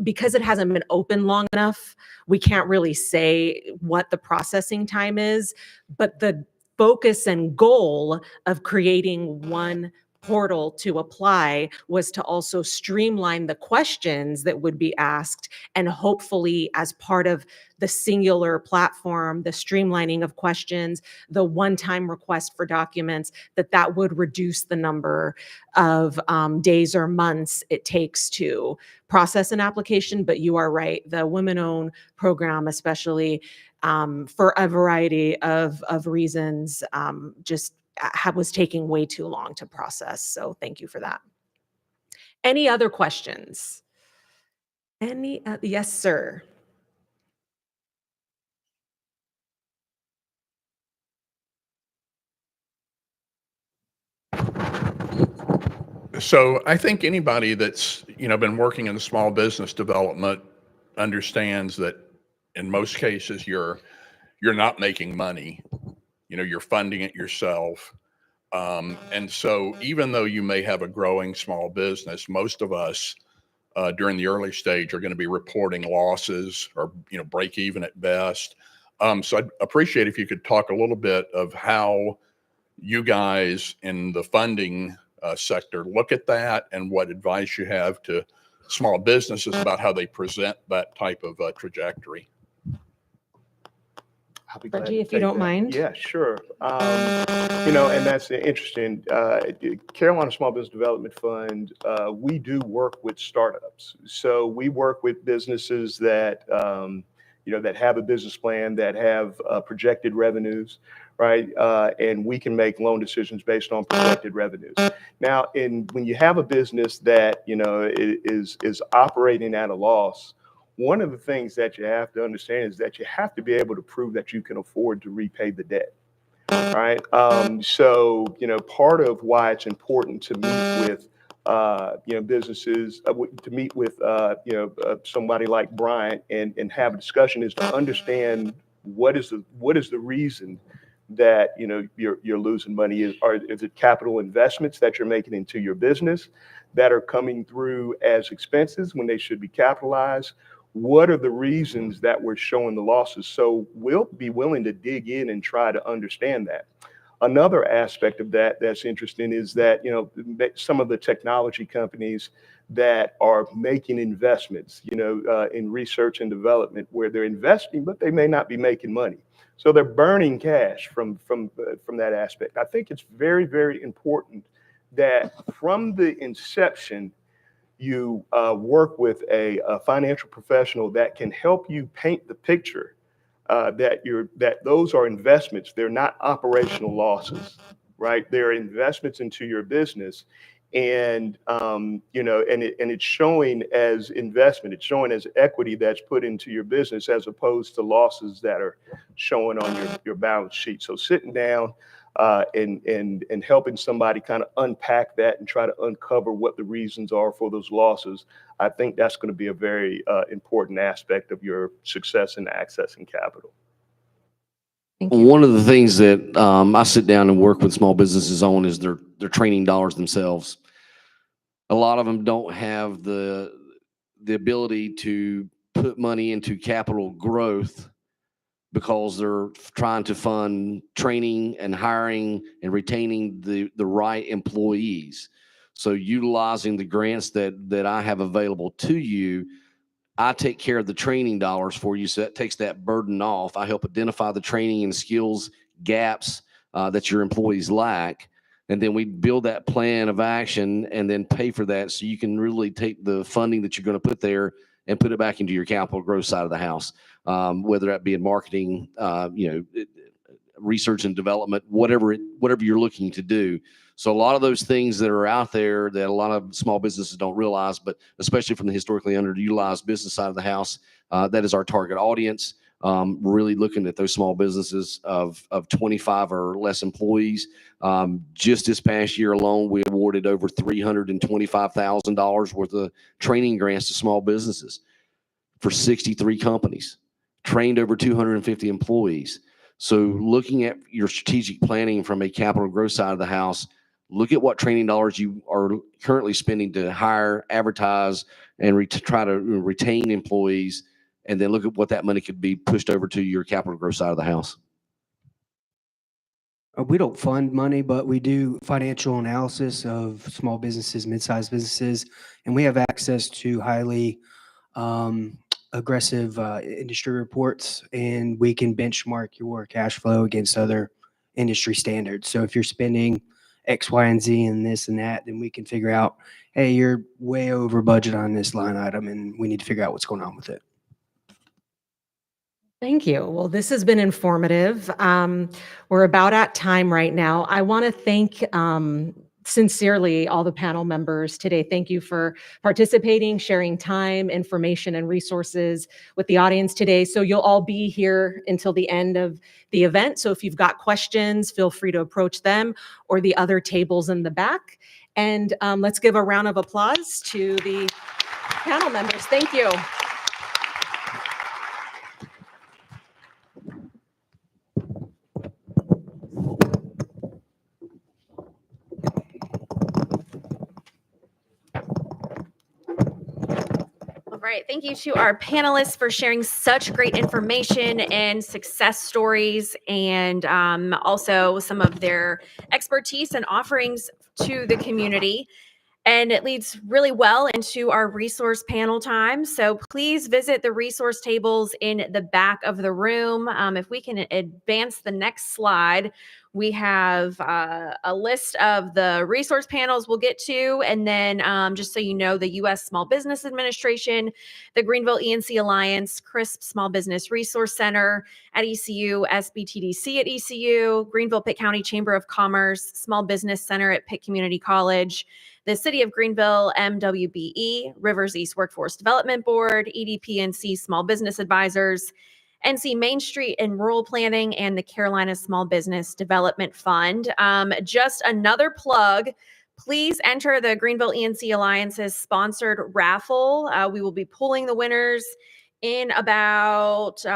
because it hasn't been open long enough, we can't really say what the processing time is, but the focus and goal of creating one portal to apply was to also streamline the questions that would be asked, and hopefully as part of the singular platform, the streamlining of questions, the one-time request for documents, that would reduce the number of days or months it takes to process an application. But you are right, the women-owned program, especially for a variety of reasons, just was taking way too long to process. So thank you for that. Any other questions? Yes, sir. So I think anybody that's, been working in small business development understands that in most cases you're not making money. You're funding it yourself. And so even though you may have a growing small business, most of us during the early stage are going to be reporting losses or, break even at best. So I'd appreciate if you could talk a little bit of how you guys in the funding sector look at that and what advice you have to small businesses about how they present that type of trajectory. I'll be glad Reggie, to if you take don't that. mind. Yeah, sure. And that's interesting. Carolina Small Business Development Fund, we do work with startups. So we work with businesses that, that have a business plan, that have projected revenues, right? And we can make loan decisions based on projected revenues. Now, when you have a business that, is operating at a loss, one of the things that you have to understand is that you have to be able to prove that you can afford to repay the debt, right? So, part of why it's important to meet with, businesses, to meet with, somebody like Bryant and have a discussion is to understand what is the reason that, you're losing money. Is it capital investments that you're making into your business that are coming through as expenses when they should be capitalized? What are the reasons that we're showing the losses? So we'll be willing to dig in and try to understand that. Another aspect of that's interesting is that, some of the technology companies that are making investments, in research and development where they're investing, but they may not be making money. So they're burning cash from that aspect. I think it's very, very important that from the inception, you work with a financial professional that can help you paint the picture that those are investments. They're not operational losses. right? They're investments into your business. And, it's showing as investment, it's showing as equity that's put into your business as opposed to losses that are showing on your balance sheet. So sitting down and helping somebody kind of unpack that and try to uncover what the reasons are for those losses, I think that's going to be a very important aspect of your success in accessing capital. One of the things that I sit down and work with small businesses on is their training dollars themselves. A lot of them don't have the ability to put money into capital growth because they're trying to fund training and hiring and retaining the right employees. So utilizing the grants that I have available to you, I take care of the training dollars for you. So that takes that burden off. I help identify the training and skills gaps that your employees lack. And then we build that plan of action and then pay for that. So you can really take the funding that you're going to put there and put it back into your capital growth side of the house, whether that be in marketing, research and development, whatever you're looking to do. So a lot of those things that are out there that a lot of small businesses don't realize, but especially from the historically underutilized business side of the house, that is our target audience. We're really looking at those small businesses of 25 or less employees. Just this past year alone, we awarded over $325,000 worth of training grants to small businesses for 63 companies, trained over 250 employees. So looking at your strategic planning from a capital growth side of the house, look at what training dollars you are currently spending to hire, advertise, and try to retain employees, and then look at what that money could be pushed over to your capital growth side of the house. We don't fund money, but we do financial analysis of small businesses, mid-sized businesses, and we have access to highly aggressive industry reports, and we can benchmark your cash flow against other industry standards. So if you're spending X, Y, and Z and this and that, then we can figure out, hey, you're way over budget on this line item, and we need to figure out what's going on with it. Thank you. Well, this has been informative. We're about at time right now. I want to thank sincerely all the panel members today. Thank you for participating, sharing time, information, and resources with the audience today. So you'll all be here until the end of the event. So if you've got questions, feel free to approach them or the other tables in the back. And let's give a round of applause to the panel members. Thank you. All right. Thank you to our panelists for sharing such great information and success stories, and also some of their expertise and offerings to the community. And it leads really well into our resource panel time. So please visit the resource tables in the back of the room. If we can advance the next slide, we have a list of the resource panels we'll get to. And then just so you know, the U.S. Small Business Administration, the Greenville ENC Alliance, CRISP Small Business Resource Center at ECU, SBTDC at ECU, Greenville Pitt County Chamber of Commerce, Small Business Center at Pitt Community College, the City of Greenville, MWBE, Rivers East Workforce Development Board, EDPNC Small Business Advisors, NC Main Street and Rural Planning, and the Carolina Small Business Development Fund. Just another plug, please enter the Greenville ENC Alliance's sponsored raffle. We will be pulling the winners in about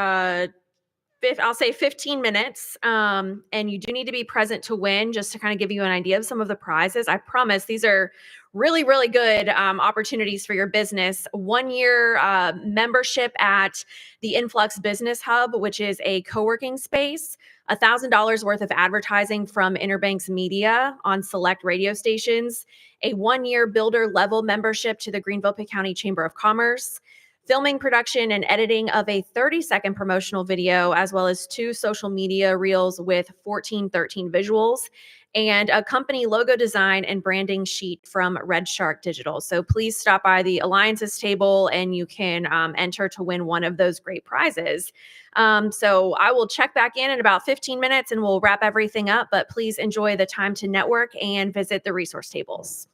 I'll say 15 minutes. And you do need to be present to win, just to kind of give you an idea of some of the prizes. I promise these are really, really good opportunities for your business. 1 year membership at the Influx Business Hub, which is a co-working space, $1,000 worth of advertising from Interbanks Media on select radio stations, a 1 year builder level membership to the Greenville Pitt County Chamber of Commerce, filming, production, and editing of a 30-second promotional video, as well as 2 social media reels with 1413 visuals, and a company logo design and branding sheet from Red Shark Digital. So please stop by the Alliances table and you can enter to win one of those great prizes. So I will check back in about 15 minutes and we'll wrap everything up, but please enjoy the time to network and visit the resource tables.